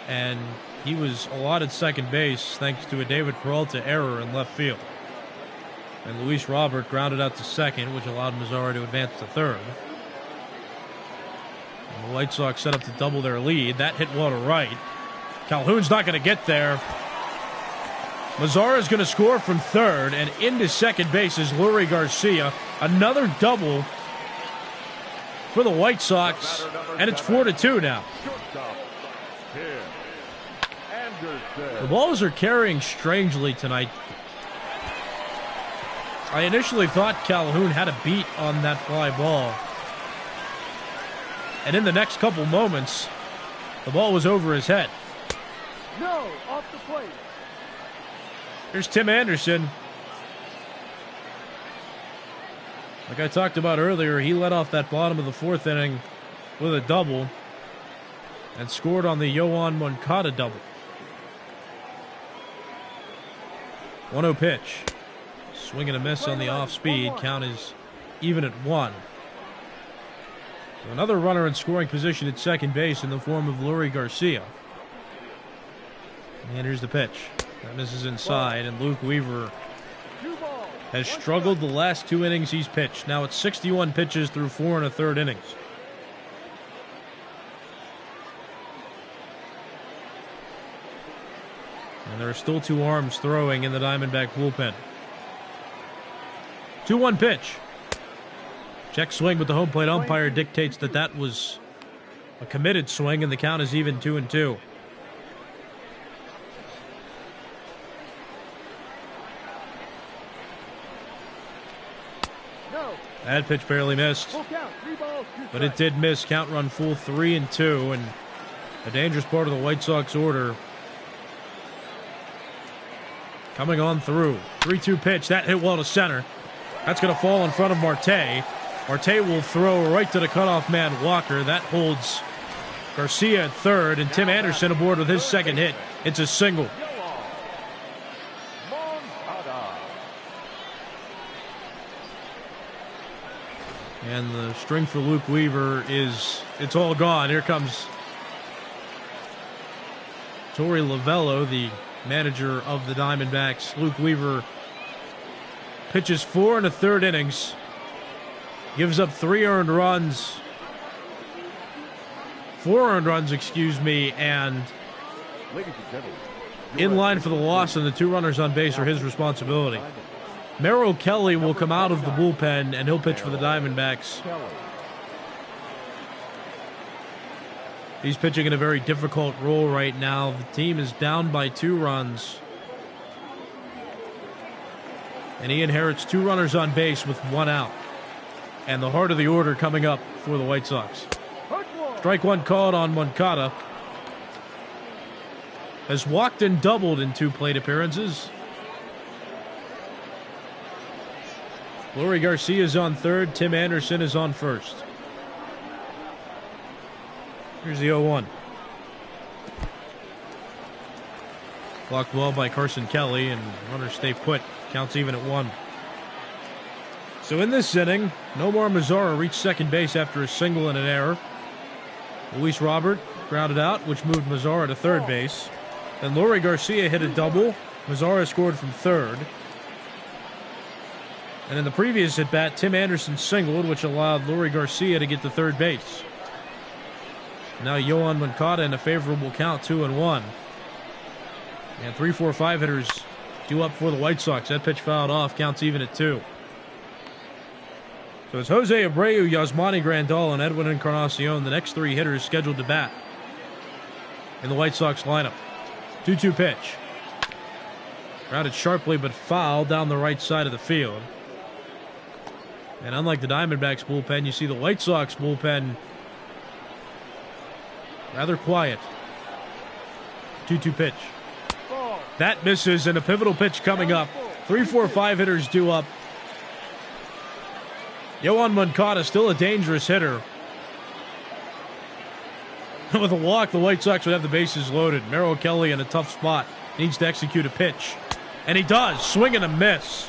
and he was allotted second base thanks to a David Peralta error in left field. And Luis Robert grounded out to second, which allowed Mazara to advance to third. And the White Sox set up to double their lead. That hit well to right. Calhoun's not going to get there. Mazara's going to score from third, and into second base is Leury Garcia. Another double for the White Sox, and it's 4-2 now. The balls are carrying strangely tonight. I initially thought Calhoun had a beat on that fly ball, and in the next couple moments, the ball was over his head. No, off the plate. Here's Tim Anderson. Like I talked about earlier, he led off that bottom of the fourth inning with a double and scored on the Yoán Moncada double. 1-0 pitch. Swing and a miss on the off-speed. Count is even at 1. So another runner in scoring position at second base in the form of Leury Garcia. And here's the pitch. That misses inside, and Luke Weaver has struggled the last 2 innings he's pitched. Now it's 61 pitches through 4 1/3 innings. And there are still 2 arms throwing in the Diamondback bullpen. 2-1 pitch. Check swing, but the home plate umpire dictates that that was a committed swing, and the count is even 2-2. That pitch barely missed, but it did miss. Count run full 3-2, and a dangerous part of the White Sox order coming on through. 3-2 pitch. That hit well to center. That's going to fall in front of Marte. Marte will throw right to the cutoff man, Walker. That holds Garcia at third, and Tim Anderson aboard with his second hit. It's a single. And the string for Luke Weaver it's all gone. Here comes Torey Lovello, the manager of the Diamondbacks. Luke Weaver pitches 4 1/3 innings, gives up 4 earned runs, and in line for the loss, and the 2 runners on base are his responsibility. Merrill Kelly will come out of the bullpen, and he'll pitch for the Diamondbacks. He's pitching in a very difficult role right now. The team is down by 2 runs. And he inherits 2 runners on base with 1 out. And the heart of the order coming up for the White Sox. Strike 1 called on Moncada. Has walked and doubled in 2 plate appearances. Leury Garcia is on third. Tim Anderson is on first. Here's the 0-1. Blocked well by Carson Kelly, and runners stay put. Counts even at 1. So in this inning, Nomar Mazara reached second base after a single and an error. Luis Robert grounded out, which moved Mazara to third base. Then Leury Garcia hit a double. Mazara scored from third. And in the previous at-bat, Tim Anderson singled, which allowed Lurie Garcia to get to third base. Now Yohan Moncada in a favorable count, 2-1. And 3-4-5 hitters due up for the White Sox. That pitch fouled off, counts even at 2. So it's Jose Abreu, Yasmani Grandal, and Edwin Encarnacion, the next 3 hitters scheduled to bat in the White Sox lineup. 2-2 pitch. Grounded sharply but fouled down the right side of the field. And unlike the Diamondbacks bullpen, you see the White Sox bullpen rather quiet. 2-2 pitch. That misses, and a pivotal pitch coming up. 3-4-5 hitters due up. Yohan Moncada still a dangerous hitter. With a walk, the White Sox would have the bases loaded. Merrill Kelly in a tough spot. Needs to execute a pitch. And he does. Swing and a miss.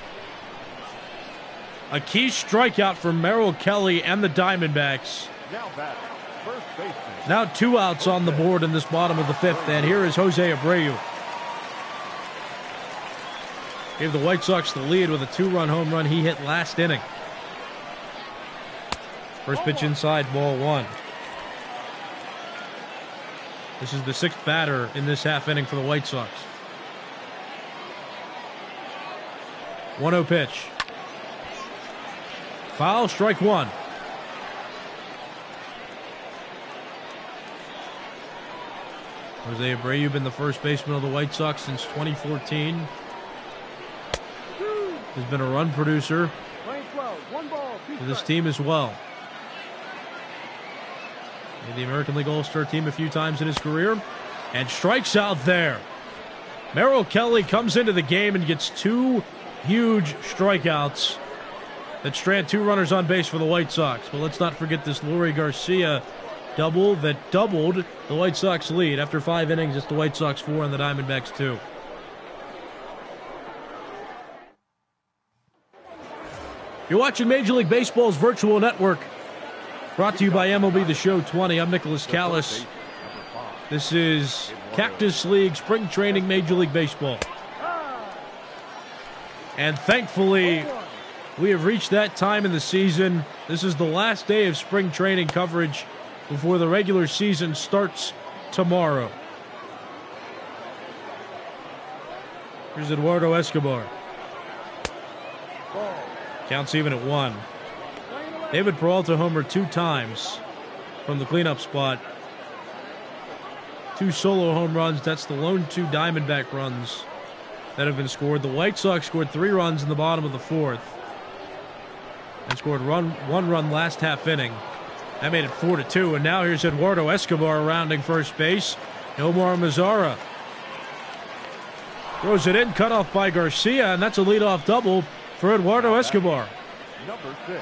A key strikeout for Merrill Kelly and the Diamondbacks. Now batting, first baseman. Now 2 outs on the board in this bottom of the 5th. And here is Jose Abreu. Gave the White Sox the lead with a 2-run home run he hit last inning. First pitch inside, ball 1. This is the 6th batter in this half inning for the White Sox. 1-0 pitch. Foul, strike 1. Jose Abreu been the first baseman of the White Sox since 2014. Has been a run producer for this team as well. Made the American League All-Star team a few times in his career and strikes out there. Merrill Kelly comes into the game and gets 2 huge strikeouts that strand 2 runners on base for the White Sox. But let's not forget this Lurie Garcia double that doubled the White Sox lead. After 5 innings, it's the White Sox 4 and the Diamondbacks 2. You're watching Major League Baseball's virtual network. Brought to you by MLB The Show 20. I'm Nicholas Callis. This is Cactus League Spring Training Major League Baseball. And thankfully, we have reached that time in the season. This is the last day of spring training coverage before the regular season starts tomorrow. Here's Eduardo Escobar. Counts even at 1. David Peralta homered 2 times from the cleanup spot. 2 solo home runs. That's the lone 2 Diamondback runs that have been scored. The White Sox scored 3 runs in the bottom of the 4th and scored 1 run last half inning. That made it 4-2. And now here's Eduardo Escobar rounding first base. Omar Mazara throws it in, cut off by Garcia, and that's a leadoff double for Eduardo Escobar. Number 6.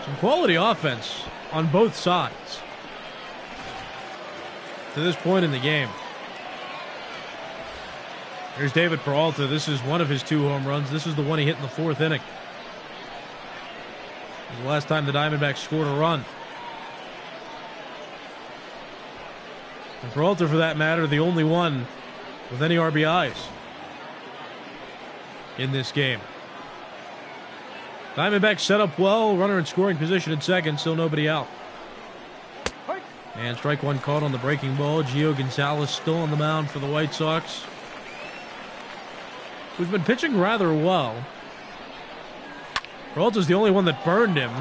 Some quality offense on both sides to this point in the game. Here's David Peralta. This is one of his 2 home runs. This is the one he hit in the 4th inning. This is the last time the Diamondbacks scored a run. And Peralta, for that matter, the only one with any RBIs in this game. Diamondbacks set up well. Runner in scoring position at second. Still nobody out. And strike 1 caught on the breaking ball. Gio Gonzalez still on the mound for the White Sox, who's been pitching rather well. Peralta's the only one that burned him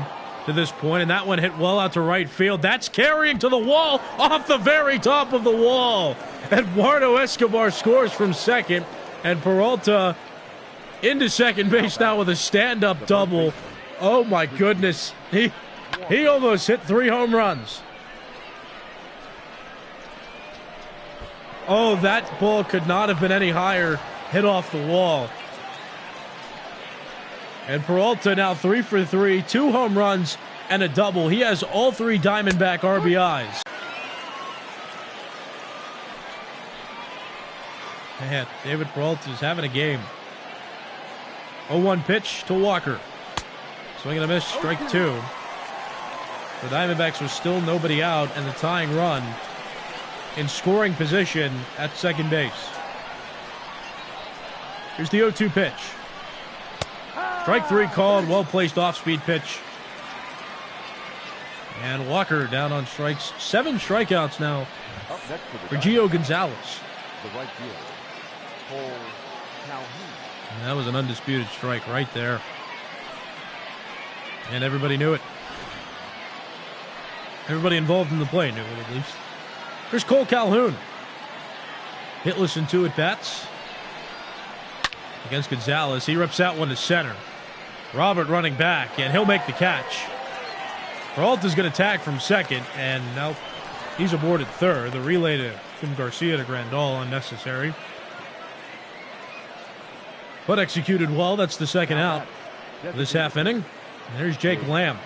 to this point, and that one hit well out to right field. That's carrying to the wall, off the very top of the wall. Eduardo Escobar scores from second, and Peralta into second base now with a stand-up double. Oh my goodness, he almost hit 3 home runs. Oh, that ball could not have been any higher, hit off the wall. And Peralta now 3 for 3, 2 home runs and a double. He has all 3 Diamondback RBIs. Man, David Peralta is having a game. 0-1 pitch to Walker. Swing and a miss, strike 2. The Diamondbacks are still nobody out, and the tying run in scoring position at second base. Here's the 0-2 pitch. Strike 3 called. Well-placed off-speed pitch. And Walker down on strikes. 7 strikeouts now Up next to the for Gio Gonzalez. the right fielder, Cole Calhoun. And that was an undisputed strike right there. And everybody knew it. Everybody involved in the play knew it, at least. Here's Cole Calhoun. Hitless in 2 at-bats against Gonzalez. He rips that one to center. Robert running back, and he'll make the catch. Peralta's going to tag from second, and now he's aboard at third. The relay from Garcia to Grandal unnecessary. But executed well. That's the second out for this half inning. And there's Jake Lamb.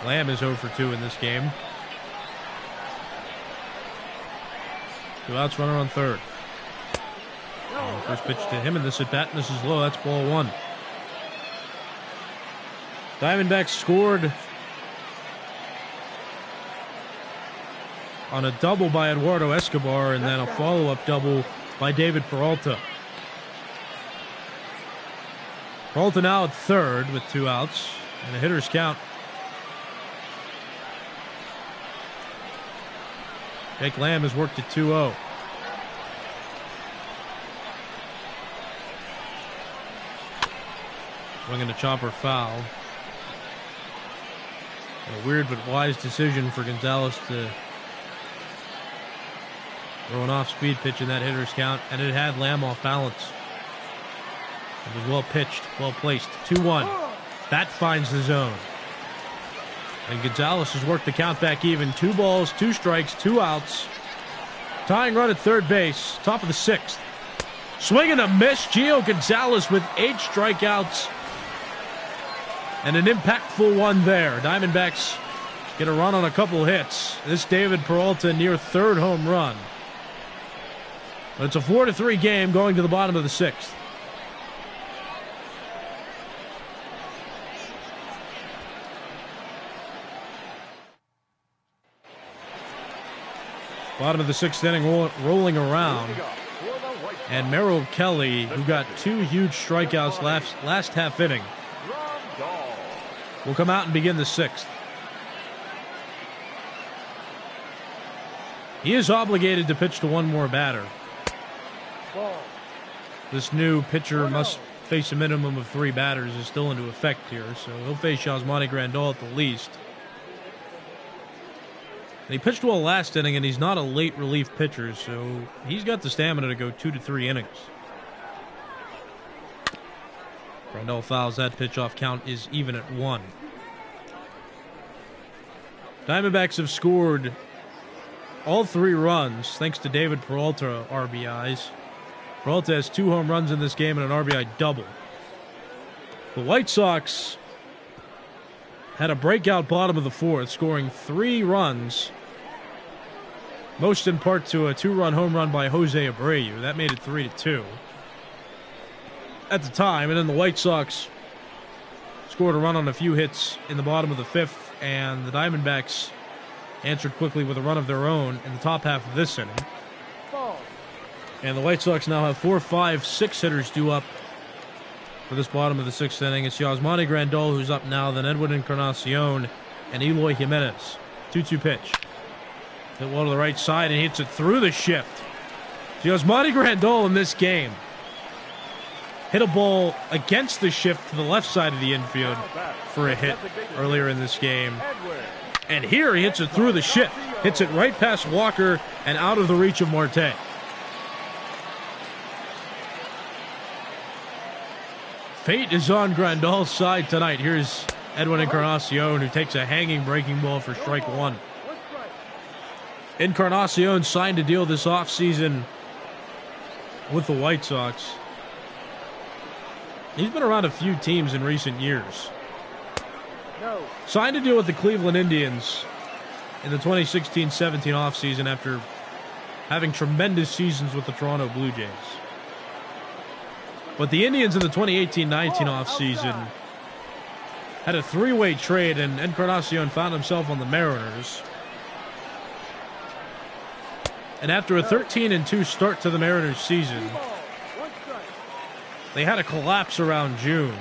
Lamb is 0 for 2 in this game. 2 outs, runner on third. First pitch to him in this at-bat, and this is low. That's ball 1. Diamondbacks scored on a double by Eduardo Escobar and then a follow-up double by David Peralta. Peralta now at third with 2 outs and a hitter's count. Jake Lamb has worked at 2-0. Swinging a chopper foul. A weird but wise decision for Gonzalez to throw an off-speed pitch in that hitter's count, and it had Lamb off balance. It was well pitched, well placed. 2-1. That finds the zone. And Gonzalez has worked the count back even. 2 balls, 2 strikes, 2 outs. Tying run at third base, top of the 6th. Swing and a miss. Gio Gonzalez with 8 strikeouts. And an impactful one there. Diamondbacks get a run on a couple hits. This David Peralta near third home run. But it's a 4-3 game going to the bottom of the 6th. Bottom of the 6th inning rolling around. And Merrill Kelly, who got 2 huge strikeouts last half inning, will come out and begin the 6th. He is obligated to pitch to 1 more batter. This new pitcher must face a minimum of 3 batters is still into effect here, so he'll face Yasmani Grandal at the least. And he pitched well last inning, and he's not a late relief pitcher, so he's got the stamina to go 2 to 3 innings. Grandal fouls that pitch off. Count is even at 1. Diamondbacks have scored all 3 runs thanks to David Peralta RBIs. Peralta has 2 home runs in this game and an RBI double. The White Sox had a breakout bottom of the 4th, scoring 3 runs, most in part to a 2-run home run by Jose Abreu. That made it 3-2 at the time. And then the White Sox scored a run on a few hits in the bottom of the 5th, and the Diamondbacks answered quickly with a run of their own in the top half of this inning. And the White Sox now have 4, 5, 6 hitters due up for this bottom of the 6th inning. It's Yasmani Grandal who's up now, then Edwin Encarnacion and Eloy Jimenez. 2-2 pitch. Hit well to the right side and hits it through the shift. Yasmani Grandal in this game hit a ball against the shift to the left side of the infield for a hit earlier in this game. And here he hits it through the shift. Hits it right past Walker and out of the reach of Marte. Fate is on Grandal's side tonight. Here's Edwin Encarnacion, who takes a hanging breaking ball for strike 1. Encarnacion signed a deal this offseason with the White Sox. He's been around a few teams in recent years. Signed a deal with the Cleveland Indians in the 2016-17 offseason after having tremendous seasons with the Toronto Blue Jays. But the Indians in the 2018-19 offseason had a 3-way trade, and Encarnacion found himself on the Mariners. And after a 13-2 start to the Mariners season, 1 strike. they had a collapse around June.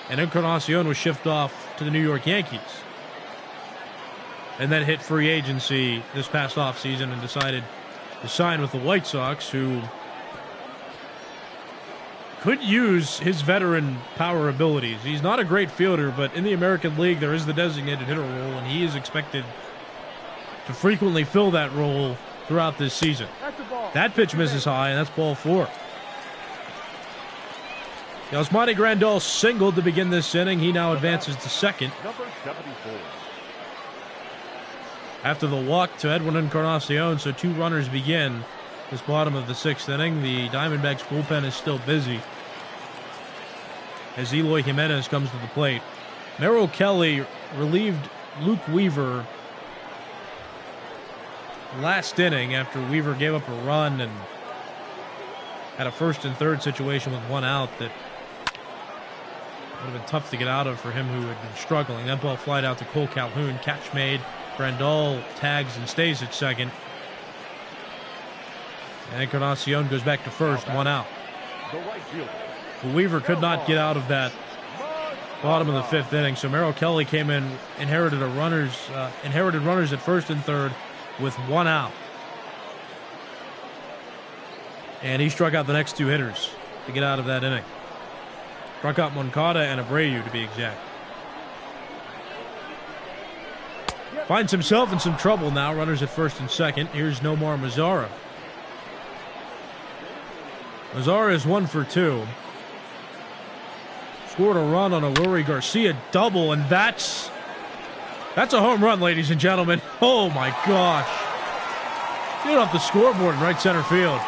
And Encarnacion was shipped off to the New York Yankees. And then hit free agency this past offseason and decided to sign with the White Sox, who could use his veteran power abilities. He's not a great fielder, but in the American League, there is the designated hitter role, and he is expected to frequently fill that role throughout this season. That's a ball. That pitch misses high, and that's ball 4. Yasmani Grandal singled to begin this inning. He now advances to second. Number 74. After the walk to Edwin Encarnacion, so 2 runners begin this bottom of the 6th inning. The Diamondbacks bullpen is still busy as Eloy Jimenez comes to the plate. Merrill Kelly relieved Luke Weaver last inning after Weaver gave up a run and had a 1st and 3rd situation with 1 out that would have been tough to get out of for him, who had been struggling. That ball flied out to Cole Calhoun. Catch made. Grandal tags and stays at second. And Encarnacion goes back to first, 1 out. The right fielder. But Weaver could not get out of that bottom of the 5th inning, so Merrill Kelly came in, inherited runners at first and third with 1 out. And he struck out the next 2 hitters to get out of that inning. Struck out Moncada and Abreu, to be exact. Finds himself in some trouble now. Runners at first and second. Here's Nomar Mazara. Mazara is 1 for 2. Scored a run on a Lurie Garcia double, and that's a home run, ladies and gentlemen. Oh my gosh. Get off the scoreboard in right center field.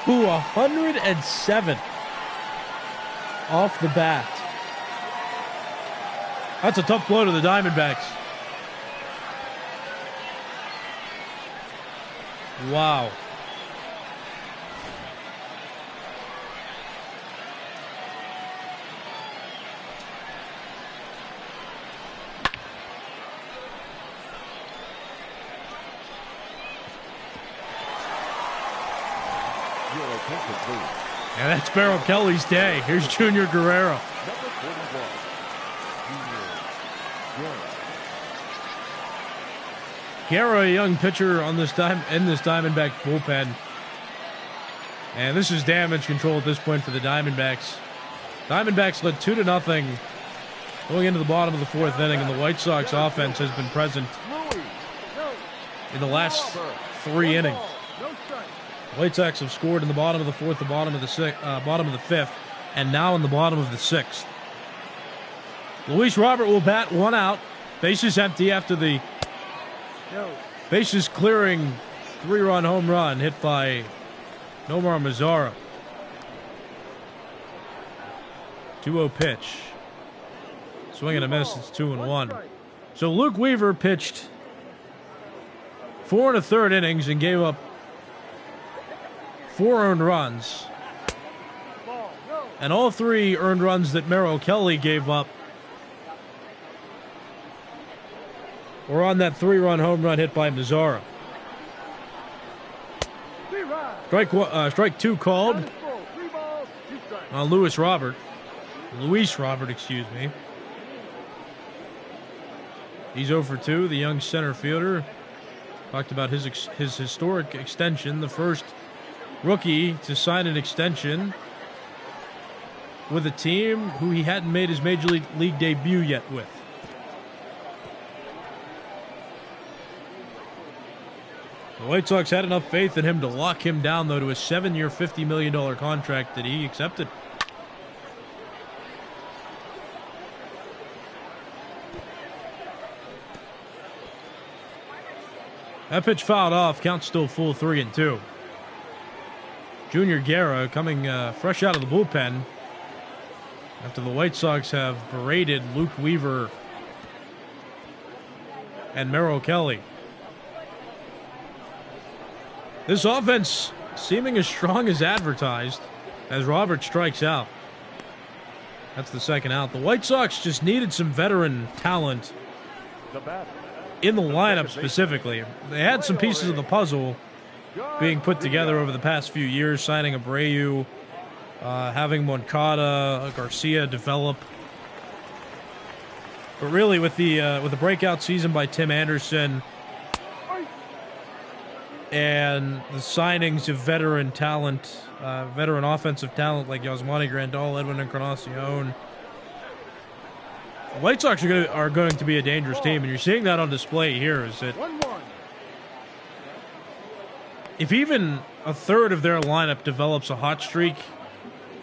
Ooh, 107 off the bat. That's a tough blow to the Diamondbacks. Wow. And that's Merrill Kelly's day. Here's Junior Guerrero. Number 41. Guerrero, a young pitcher on this time in this Diamondback bullpen. And this is damage control at this point for the Diamondbacks. Diamondbacks led 2-0 going into the bottom of the 4th inning, and the White Sox offense has been present in the last 3 innings. No strike. White Sox have scored in the bottom of the 4th, the bottom of the 5th, and now in the bottom of the 6th. Luis Robert will bat 1 out. Bases empty after the bases clearing 3-run home run hit by Nomar Mazara. 2-0 pitch. Swing and a miss. It's 2-1. So Luke Weaver pitched 4 1/3 innings and gave up 4 earned runs. And all 3 earned runs that Merrill Kelly gave up were on that 3-run home run hit by Mazara. Strike 2 called on Luis Robert, excuse me. He's 0 for 2, the young center fielder. Talked about his historic extension, the first rookie to sign an extension with a team who he hadn't made his Major League debut yet with. The White Sox had enough faith in him to lock him down, though, to a 7-year, $50 million contract that he accepted. That pitch fouled off. Count still full, 3-2. Junior Guerra coming fresh out of the bullpen after the White Sox have berated Luke Weaver and Merrill Kelly. This offense seeming as strong as advertised as Robert strikes out. That's the second out. The White Sox just needed some veteran talent The batter. in the lineup specifically. They had some pieces of the puzzle being put together over the past few years, signing Abreu, having Moncada, Garcia develop. But really, with the breakout season by Tim Anderson and the signings of veteran talent, veteran offensive talent like Yasmani Grandal, Edwin Encarnacion, the White Sox are going to be a dangerous team, and you're seeing that on display here. Is that 1-1. if even a third of their lineup develops a hot streak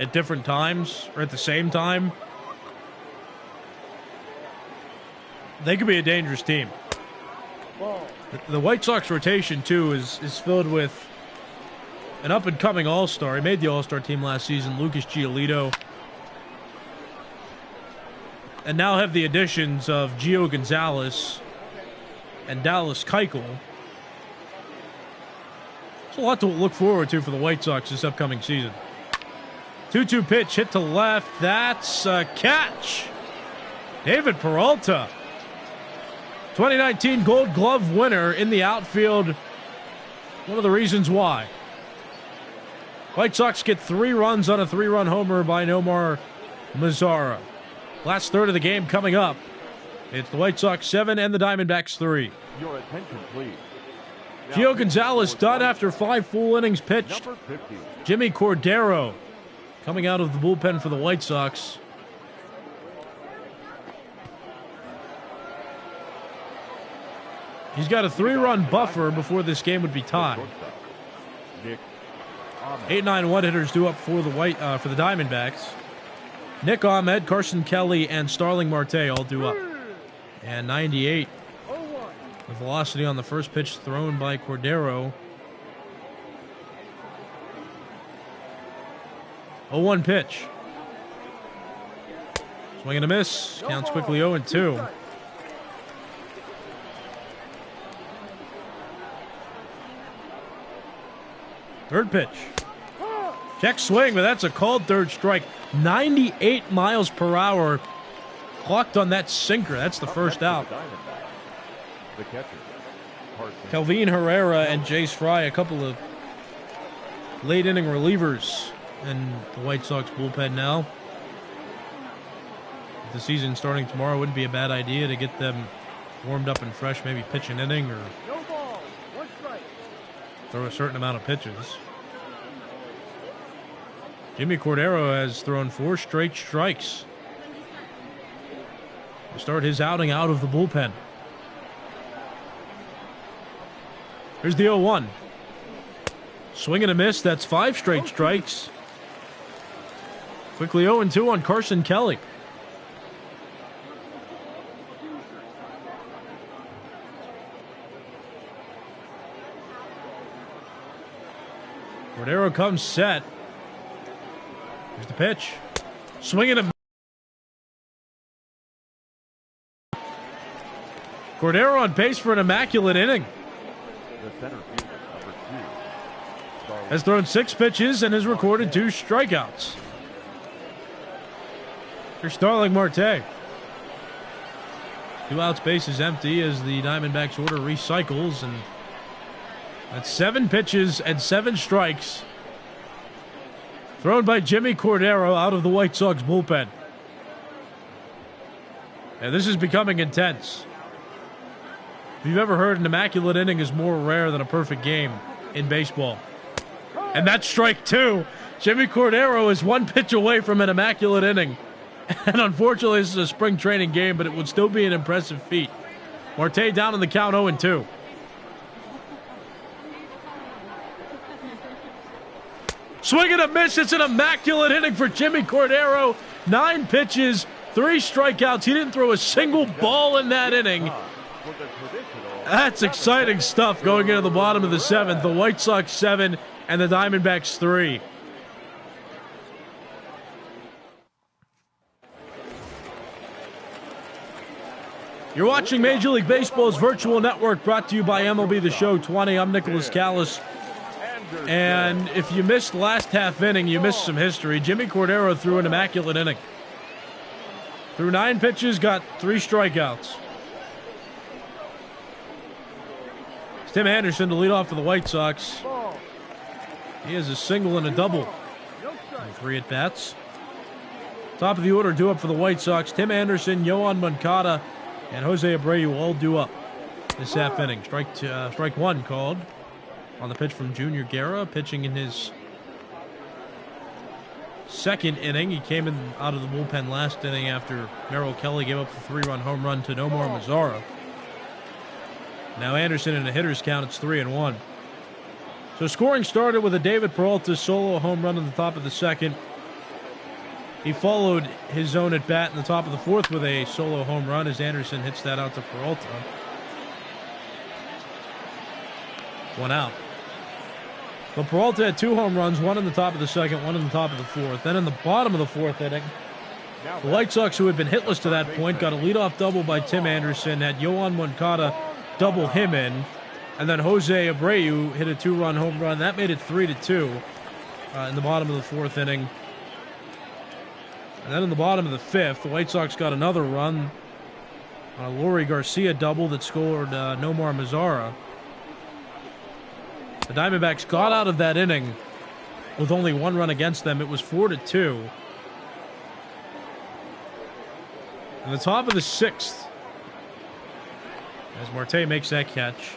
at different times or at the same time, they could be a dangerous team. Ball. The White Sox rotation, too, is filled with an up-and-coming all-star. He made the all-star team last season, Lucas Giolito. And now have the additions of Gio Gonzalez and Dallas Keuchel. There's a lot to look forward to for the White Sox this upcoming season. 2-2 pitch, hit to left. That's a catch. David Peralta, 2019 Gold Glove winner in the outfield. One of the reasons why. White Sox get 3 runs on a 3-run homer by Nomar Mazara. Last third of the game coming up. It's the White Sox 7 and the Diamondbacks 3. Your attention, please. Now, Gio Gonzalez done after 5 full innings pitched. number 50. Jimmy Cordero coming out of the bullpen for the White Sox. He's got a 3-run buffer before this game would be tied. Nick Ahmed. 8-9 one-hitters due up for the Diamondbacks. Nick Ahmed, Carson Kelly, and Starling Marte all due up. And 98. 0-1. The velocity on the first pitch thrown by Cordero. 0-1 pitch. Swing and a miss. Counts quickly 0-2. Third pitch. Check swing, but that's a called third strike. 98 miles per hour clocked on that sinker. That's the first out. The catcher, Carson. Calvin Herrera and Jace Fry, a couple of late inning relievers in the White Sox bullpen now. With the season starting tomorrow, wouldn't be a bad idea to get them warmed up and fresh, maybe pitch an inning or No ball. 1 strike. throw a certain amount of pitches. Jimmy Cordero has thrown 4 straight strikes to start his outing out of the bullpen. Here's the 0-1. Swing and a miss. That's 5 straight strikes. Quickly 0-2 on Carson Kelly. Cordero comes set. Here's the pitch. Swing and a Cordero on pace for an immaculate inning. The center fielder, number 2. Starling. Has thrown 6 pitches and has recorded 2 strikeouts. Here's Starling Marte. 2 outs, base is empty as the Diamondbacks order recycles, and that's 7 pitches and 7 strikes thrown by Jimmy Cordero out of the White Sox bullpen. And this is becoming intense. If you've ever heard an immaculate inning is more rare than a perfect game in baseball. And that's strike 2. Jimmy Cordero is 1 pitch away from an immaculate inning. And unfortunately, this is a spring training game, but it would still be an impressive feat. Marte down in the count 0-2. Swing and a miss. It's an immaculate inning for Jimmy Cordero. 9 pitches, 3 strikeouts. He didn't throw a single ball in that inning. That's exciting stuff going into the bottom of the 7th. The White Sox 7 and the Diamondbacks 3. You're watching Major League Baseball's virtual network, brought to you by MLB The Show 20. I'm Nicholas Callis. And if you missed last half inning, you missed some history. Jimmy Cordero threw an immaculate inning. Threw 9 pitches, got 3 strikeouts. It's Tim Anderson to lead off for the White Sox. He has a single and a double in 3 at-bats. Top of the order due up for the White Sox. Tim Anderson, Yohan Moncada, and Jose Abreu all due up this half inning. Strike one called on the pitch from Junior Guerra, pitching in his second inning. He came in out of the bullpen last inning after Merrill Kelly gave up the 3-run home run to Nomar Mazara. Now Anderson in a hitter's count, it's 3-1. So scoring started with a David Peralta solo home run in the top of the second. He followed his own at bat in the top of the fourth with a solo home run as Anderson hits that out to Peralta. 1 out. But Peralta had 2 home runs, 1 in the top of the second, 1 in the top of the fourth. Then in the bottom of the fourth inning, the White Sox, who had been hitless to that point, got a leadoff double by Tim Anderson, had Yohan Moncada double him in, and then Jose Abreu hit a 2-run home run. That made it 3-2 in the bottom of the fourth inning. And then in the bottom of the fifth, the White Sox got another run on a Leury Garcia double that scored Nomar Mazara. The Diamondbacks got out of that inning with only 1 run against them. It was 4-2. In the top of the sixth, as Marte makes that catch,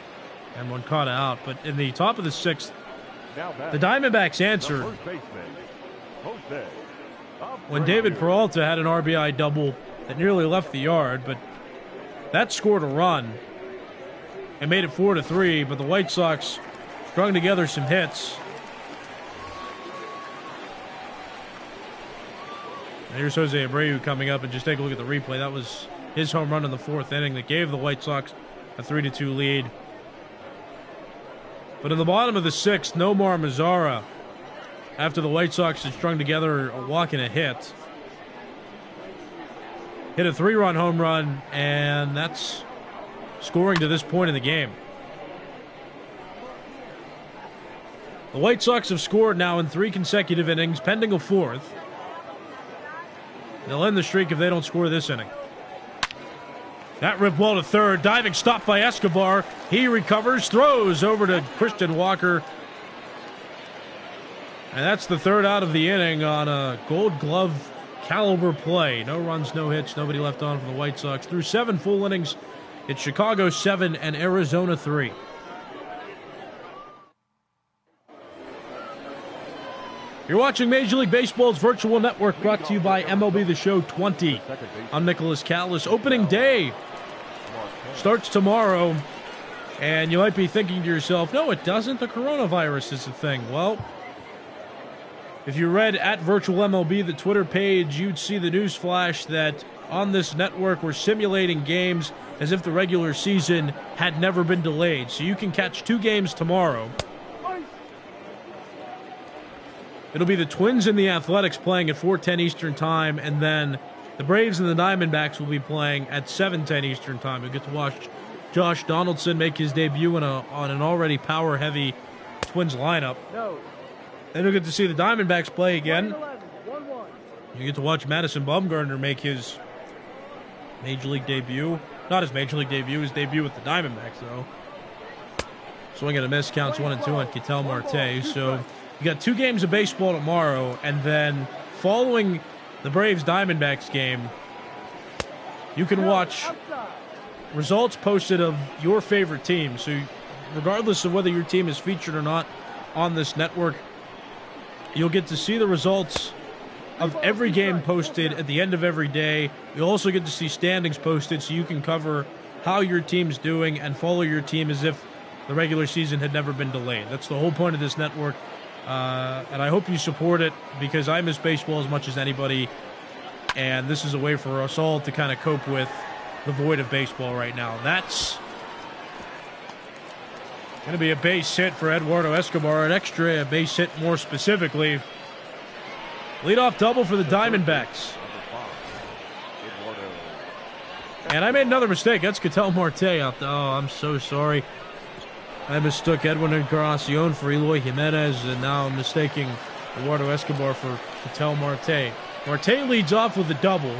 and Moncada out. But in the top of the sixth, the Diamondbacks answered when David Peralta had an RBI double that nearly left the yard, but that scored a run and made it 4-3. But the White Sox strung together some hits. And here's Jose Abreu coming up, and just take a look at the replay. That was his home run in the fourth inning that gave the White Sox a 3-2 lead. But in the bottom of the sixth, Nomar Mazara, after the White Sox had strung together a walk and a hit, hit a 3-run home run, and that's scoring to this point in the game. The White Sox have scored now in 3 consecutive innings, pending a 4th. They'll end the streak if they don't score this inning. That rip ball to third, diving stop by Escobar. He recovers, throws over to Christian Walker. And that's the 3rd out of the inning on a Gold Glove caliber play. No runs, no hits, nobody left on for the White Sox. Through 7 full innings, it's Chicago 7 and Arizona 3. You're watching Major League Baseball's virtual network, brought to you by MLB The Show 20. I'm Nicholas Callis. Opening day starts tomorrow, and you might be thinking to yourself, no, it doesn't. The coronavirus is a thing. Well, if you read at Virtual MLB, the Twitter page, you'd see the news flash that on this network we're simulating games as if the regular season had never been delayed. So you can catch 2 games tomorrow. It'll be the Twins and the Athletics playing at 4:10 Eastern Time, and then the Braves and the Diamondbacks will be playing at 7:10 Eastern Time. You'll get to watch Josh Donaldson make his debut on an already power-heavy Twins lineup. Then you'll get to see the Diamondbacks play again. You get to watch Madison Bumgarner make his Major League debut. Not his Major League debut, his debut with the Diamondbacks, though. Swing and a miss, counts 1-2 on Ketel Marte. So you got 2 games of baseball tomorrow, and then following the Braves-Diamondbacks game, you can watch results posted of your favorite team. So regardless of whether your team is featured or not on this network, you'll get to see the results of every game posted at the end of every day. You'll also get to see standings posted so you can cover how your team's doing and follow your team as if the regular season had never been delayed. That's the whole point of this network. And I hope you support it, because I miss baseball as much as anybody, and this is a way for us all to kind of cope with the void of baseball right now. That's going to be a base hit for Eduardo Escobar, an extra base hit more specifically. Leadoff double for the Diamondbacks. And I made another mistake. That's Ketel Marte out there. Oh, I'm so sorry. I mistook Edwin Encarnacion for Eloy Jimenez, and now I'm mistaking Eduardo Escobar for Ketel Marte. Marte leads off with a double.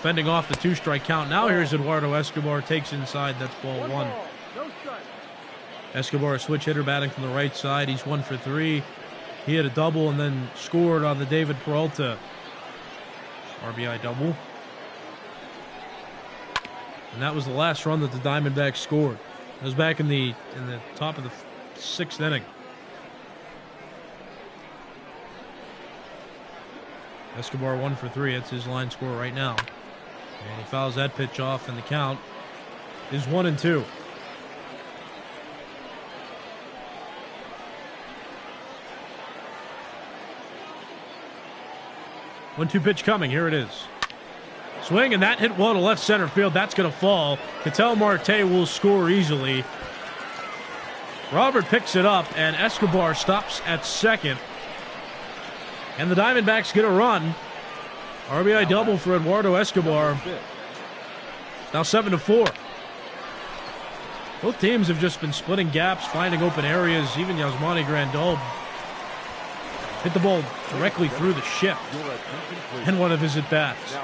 fending off the 2-strike count. Now here's Eduardo Escobar, takes inside. That's ball 1. No strike. Escobar, a switch hitter, batting from the right side. He's 1 for 3. He hit a double and then scored on the David Peralta RBI double. And that was the last run that the Diamondbacks scored. It was back in the top of the 6th inning. Escobar 1 for 3. That's his line score right now. And he fouls that pitch off, and the count is 1-2. One-two pitch coming. Here it is. Swing, and that hit well to left center field. That's going to fall. Ketel Marte will score easily. Robert picks it up, and Escobar stops at second. And the Diamondbacks get a run. RBI double for Eduardo Escobar. Now 7-4. Both teams have just been splitting gaps, finding open areas. Even Yasmani Grandal hit the ball directly through the shift in one of his at-bats.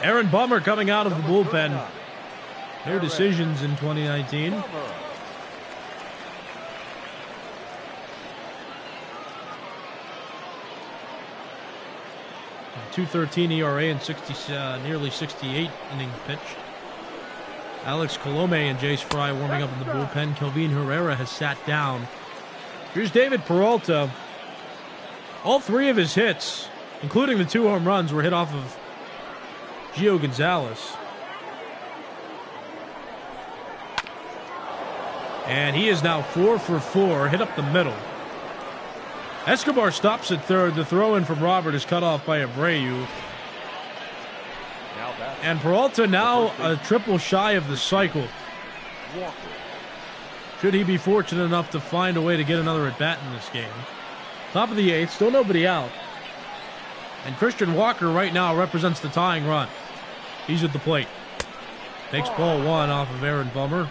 Aaron Bummer coming out of the bullpen. No decisions in 2019. .213 ERA and nearly 68 innings pitched. Alex Colome and Jace Fry warming up in the bullpen. Kelvin Herrera has sat down. Here's David Peralta. All 3 of his hits, including the 2 home runs, were hit off of Gio Gonzalez. And he is now 4 for 4, hit up the middle. Escobar stops at third. The throw-in from Robert is cut off by Abreu. And Peralta now a triple shy of the cycle. Should he be fortunate enough to find a way to get another at-bat in this game. Top of the 8th, still nobody out. And Christian Walker right now represents the tying run. He's at the plate. Takes ball 1 off of Aaron Bummer.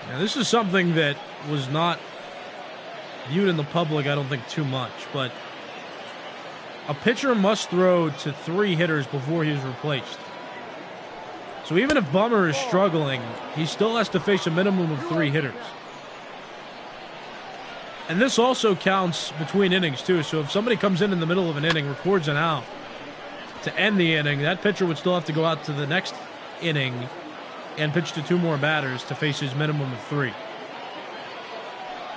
Now this is something that was not viewed in the public, I don't think, too much, but a pitcher must throw to 3 hitters before he's replaced. So even if Bummer is struggling, he still has to face a minimum of 3 hitters. And this also counts between innings, too. So if somebody comes in the middle of an inning, records an out to end the inning, that pitcher would still have to go out to the next inning and pitch to 2 more batters to face his minimum of 3.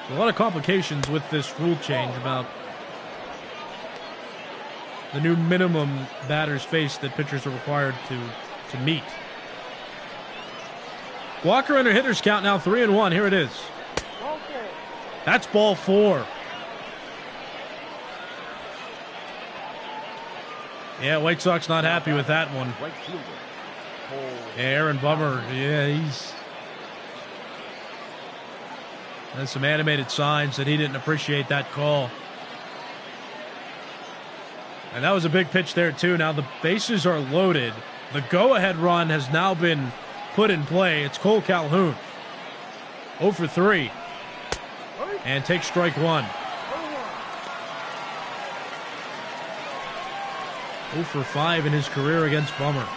A lot of complications with this rule change about the new minimum batters faced that pitchers are required to meet. Walker under hitter's count now 3-1. Here it is. That's ball 4. Yeah, White Sox not happy with that one. Yeah, Aaron Bummer, he's... And some animated signs that he didn't appreciate that call. And that was a big pitch there, too. Now the bases are loaded. The go-ahead run has now been put in play. It's Cole Calhoun. 0 for 3. And takes strike 1. 0 for 5 in his career against Bummer.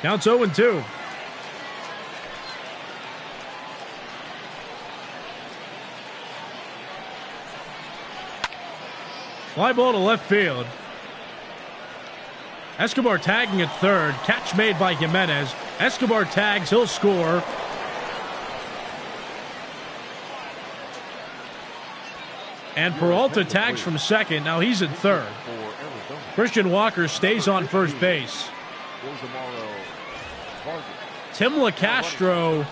Counts 0-2. Fly ball to left field. Escobar tagging at third. Catch made by Jimenez. Escobar tags. He'll score. And Peralta tags from second. Now he's at third. Christian Walker stays on first base. Tim LaCastro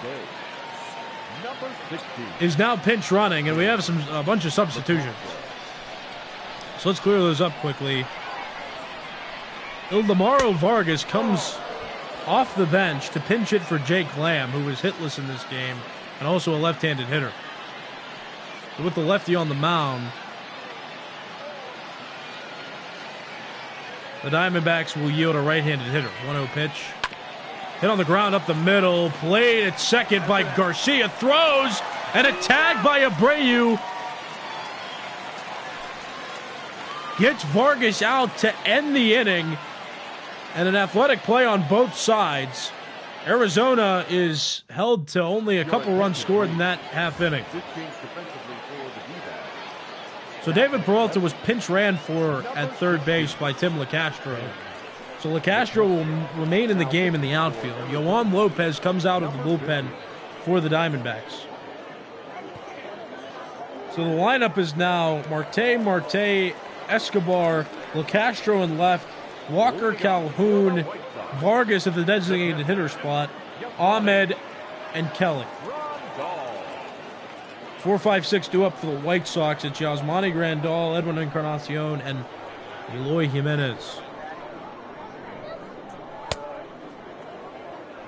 is now pinch running, and we have a bunch of substitutions. So let's clear those up quickly. Ildemaro Vargas comes off the bench to pinch hit for Jake Lamb, who was hitless in this game, and also a left-handed hitter. So with the lefty on the mound, the Diamondbacks will yield a right-handed hitter. 1-0 pitch. Hit on the ground up the middle. Played at second by Garcia. Throws. And a tag by Abreu gets Vargas out to end the inning. And an athletic play on both sides. Arizona is held to only a couple runs scored in that half inning. So David Peralta was pinch ran for at third base by Tim LeCastro. So LeCastro will remain in the game in the outfield. Yohan Lopez comes out of the bullpen for the Diamondbacks. So the lineup is now Marte, Escobar, LeCastro in left, Walker, Calhoun, Vargas at the designated hitter spot, Ahmed, and Kelly. 4-5-6 due up for the White Sox. It's Yasmani Grandal, Edwin Encarnacion, and Eloy Jimenez.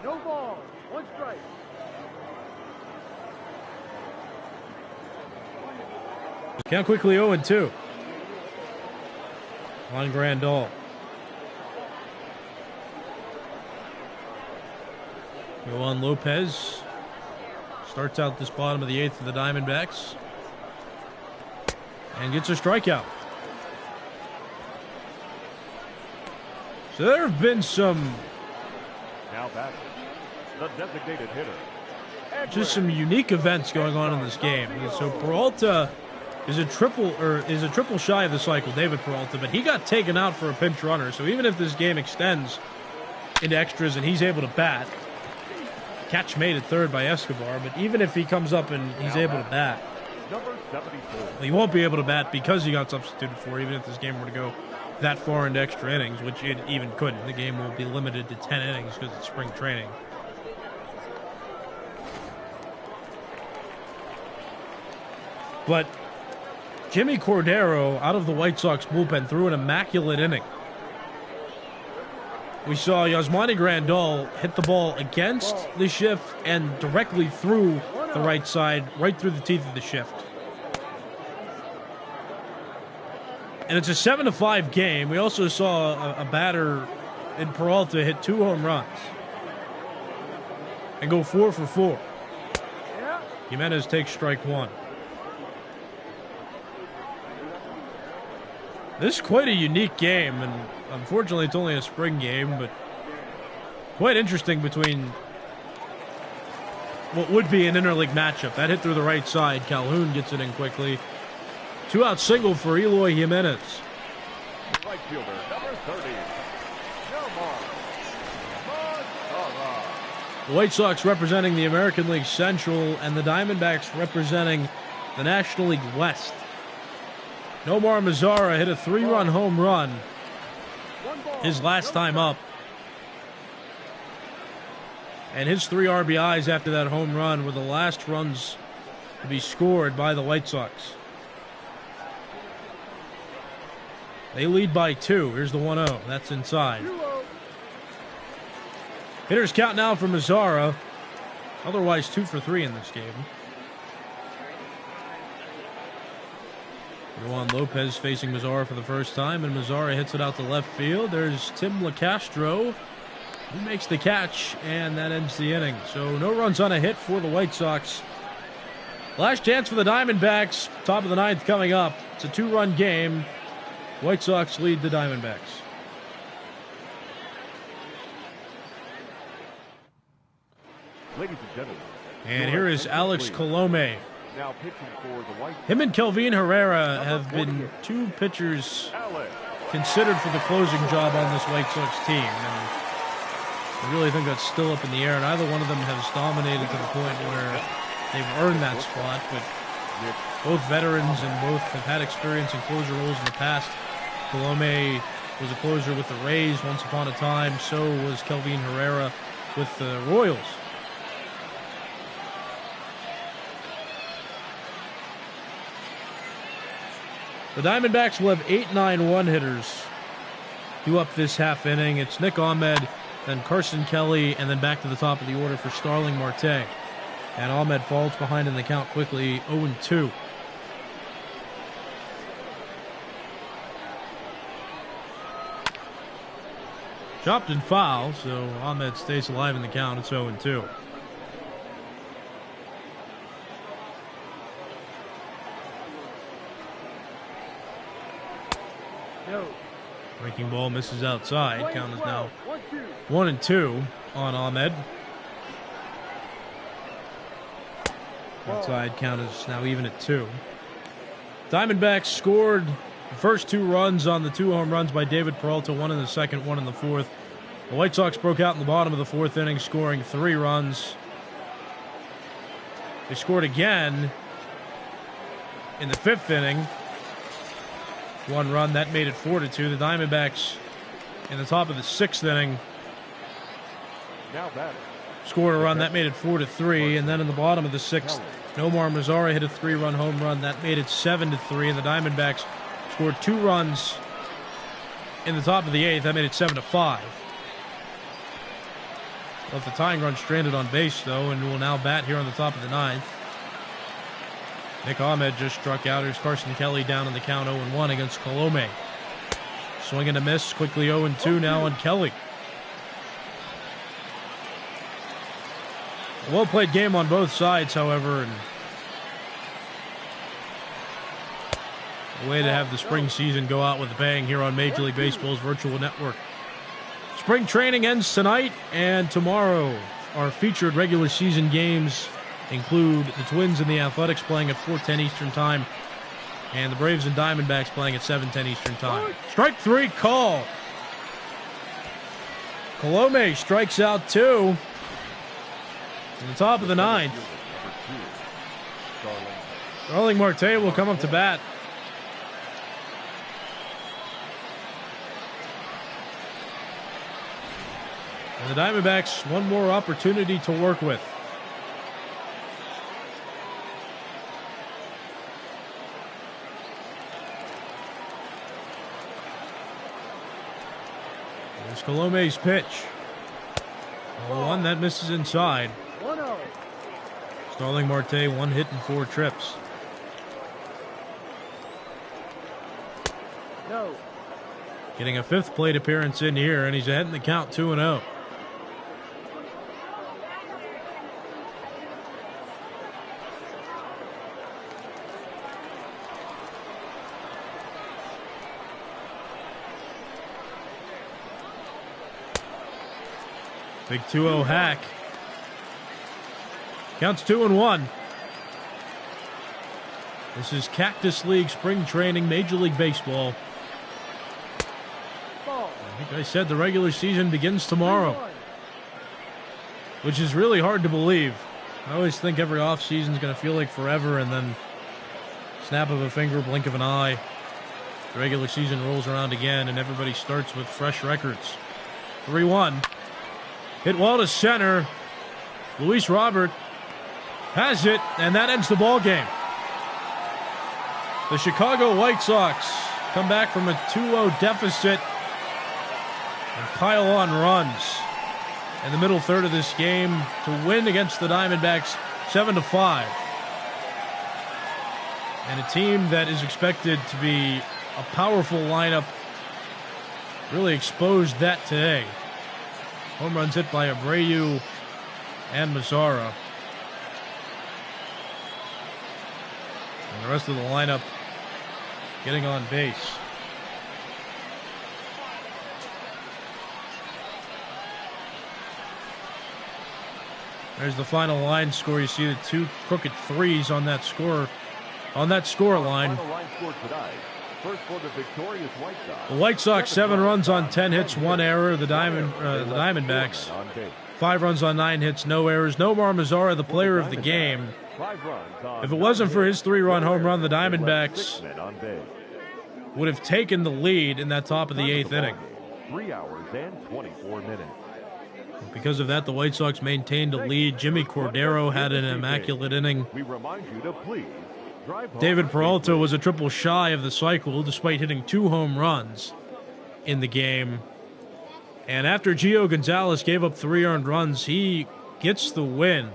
No ball. 1 strike. Count quickly 0-2. On Grandal. Yohan Lopez starts out this bottom of the 8th for the Diamondbacks and gets a strikeout. So there have been some Now back, the designated hitter. just some unique events going on in this game. So Peralta is a triple shy of the cycle, David Peralta, but he got taken out for a pinch runner. So even if this game extends into extras and he's able to bat, catch made at third by Escobar, but even if he comes up and he's able to bat, Number 74. he won't be able to bat because he got substituted for, even if this game were to go that far into extra innings, which it even couldn't. The game will be limited to 10 innings because it's spring training. But Jimmy Cordero, out of the White Sox bullpen, threw an immaculate inning. We saw Yasmani Grandal hit the ball against the shift and directly through the right side, right through the teeth of the shift. And it's a 7-5 game. We also saw a batter in Peralta hit 2 home runs and go 4 for 4. Jimenez takes strike 1. This is quite a unique game, and unfortunately it's only a spring game, but quite interesting between what would be an interleague matchup. That hit through the right side. Calhoun gets it in quickly. 2-out single for Eloy Jimenez. Right fielder, number 30. The White Sox representing the American League Central and the Diamondbacks representing the National League West. Nomar Mazara hit a 3-run home run his last time up. And his 3 RBIs after that home run were the last runs to be scored by the White Sox. They lead by 2. Here's the 1-0. That's inside. Hitters count now for Mazara. Otherwise 2 for 3 in this game. Yohan Lopez facing Mazara for the first time, and Mazara hits it out to left field. There's Tim LeCastro, who makes the catch, and that ends the inning. So no runs on a hit for the White Sox. Last chance for the Diamondbacks. Top of the 9th coming up. It's a 2-run game. White Sox lead the Diamondbacks. Ladies and gentlemen. And here is Alex Colome. Now pitching for the White Him and Kelvin Herrera have been 2 pitchers considered for the closing job on this White Sox team. And I really think that's still up in the air. Neither one of them has dominated to the point where they've earned that spot. But both veterans and both have had experience in closer roles in the past. Colome was a closer with the Rays once upon a time. So was Kelvin Herrera with the Royals. The Diamondbacks will have 8 9-1 hitters due up this half inning. It's Nick Ahmed, then Carson Kelly, and then back to the top of the order for Starling Marte. And Ahmed falls behind in the count quickly, 0-2. Chopped and foul, so Ahmed stays alive in the count. It's 0-2. Breaking ball misses outside. Count is now 1-2 on Ahmed. Outside count is now even at 2. Diamondbacks scored the first 2 runs on the 2 home runs by David Peralta, 1 in the second, 1 in the fourth. The White Sox broke out in the bottom of the 4th inning, scoring 3 runs. They scored again in the 5th inning. 1 run, that made it 4-2. The Diamondbacks in the top of the 6th inning scored a run, that made it 4-3. And then in the bottom of the 6th, Nomar Mazara hit a 3-run home run, that made it 7-3. And the Diamondbacks scored 2 runs in the top of the 8th, that made it 7-5. Left the tying run stranded on base, though, and will now bat here on the top of the 9th. Nick Ahmed just struck out. Here's Carson Kelly down in the count 0-1 against Colome. Swing and a miss, quickly 0-2 now on Kelly. A well-played game on both sides, however, and a way to have the spring season go out with a bang here on Major League Baseball's virtual network. Spring training ends tonight, and tomorrow our featured regular season games include the Twins and the Athletics playing at 4:10 Eastern Time, and the Braves and Diamondbacks playing at 7:10 Eastern Time. Strike 3 call. Colome strikes out 2 in the top of the 9th. Starling Marte will come up to bat. And the Diamondbacks, one more opportunity to work with. There's Colome's pitch. 1 that misses inside. 1-0. Starling Marte, 1 hit and 4 trips. No. Getting a 5th plate appearance in here, and he's ahead in the count 2-0. Big 2-0 hack. Counts 2-1. This is Cactus League Spring Training, Major League Baseball. I think I said the regular season begins tomorrow, which is really hard to believe. I always think every offseason is going to feel like forever, and then snap of a finger, blink of an eye, the regular season rolls around again, and everybody starts with fresh records. 3-1. Hit well to center. Luis Robert has it, and that ends the ball game. The Chicago White Sox come back from a 2-0 deficit and pile on runs in the middle third of this game to win against the Diamondbacks 7-5. And a team that is expected to be a powerful lineup really exposed that today. Home runs hit by Abreu and Mazara. And the rest of the lineup getting on base. There's the final line score. You see the 2 crooked 3s on that score line. The White Sox 7 runs on 10 hits, 1 error. The Diamondbacks 5 runs on 9 hits, no errors. Nomar Mazara, the player of the game. If it wasn't for his 3-run home run, the Diamondbacks would have taken the lead in that top of the 8th inning. 3 hours and 24 minutes. Because of that, the White Sox maintained a lead. Jimmy Cordero had an immaculate inning. We remind you to please drive home. David Peralta was a triple shy of the cycle, despite hitting 2 home runs in the game. And after Gio Gonzalez gave up 3 earned runs, he gets the win,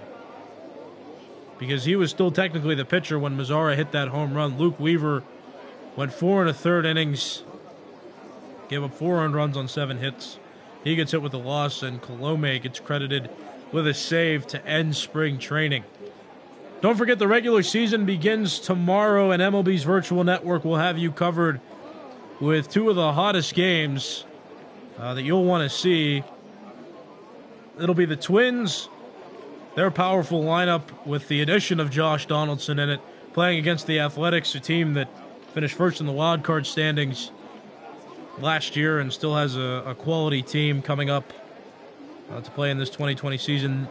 because he was still technically the pitcher when Mazara hit that home run. Luke Weaver went 4 1/3 innings, gave up 4 earned runs on 7 hits. He gets hit with the loss, and Colome gets credited with a save to end spring training. Don't forget, the regular season begins tomorrow, and MLB's virtual network will have you covered with two of the hottest games that you'll want to see. It'll be the Twins, their powerful lineup with the addition of Josh Donaldson in it, playing against the Athletics, a team that finished first in the wild card standings last year and still has a quality team coming up to play in this 2020 season.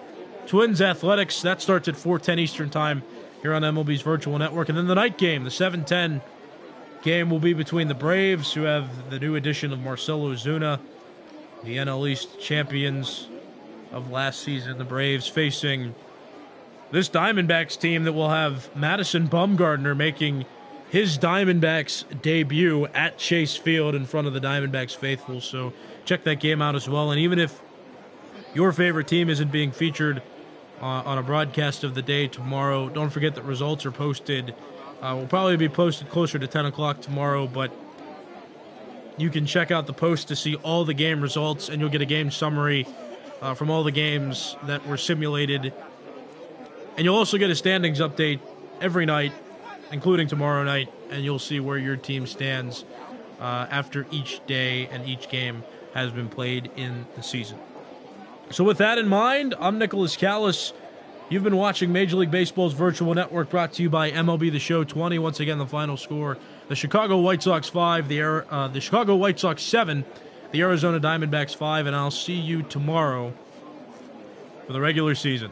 Twins Athletics, that starts at 4:10 Eastern Time here on MLB's Virtual Network. And then the night game, the 7:10 game, will be between the Braves, who have the new addition of Marcell Ozuna, the NL East champions of last season. The Braves facing this Diamondbacks team that will have Madison Bumgarner making his Diamondbacks debut at Chase Field in front of the Diamondbacks faithful. So check that game out as well. And even if your favorite team isn't being featured on a broadcast of the day tomorrow, don't forget that results are posted. Will probably be posted closer to 10 o'clock tomorrow, but you can check out the post to see all the game results, and you'll get a game summary from all the games that were simulated. And you'll also get a standings update every night, including tomorrow night, and you'll see where your team stands after each day and each game has been played in the season. So with that in mind, I'm Nicholas Callis. You've been watching Major League Baseball's Virtual Network, brought to you by MLB The Show 20. Once again, the final score, the Chicago White Sox 5, the Chicago White Sox 7, the Arizona Diamondbacks 5, and I'll see you tomorrow for the regular season.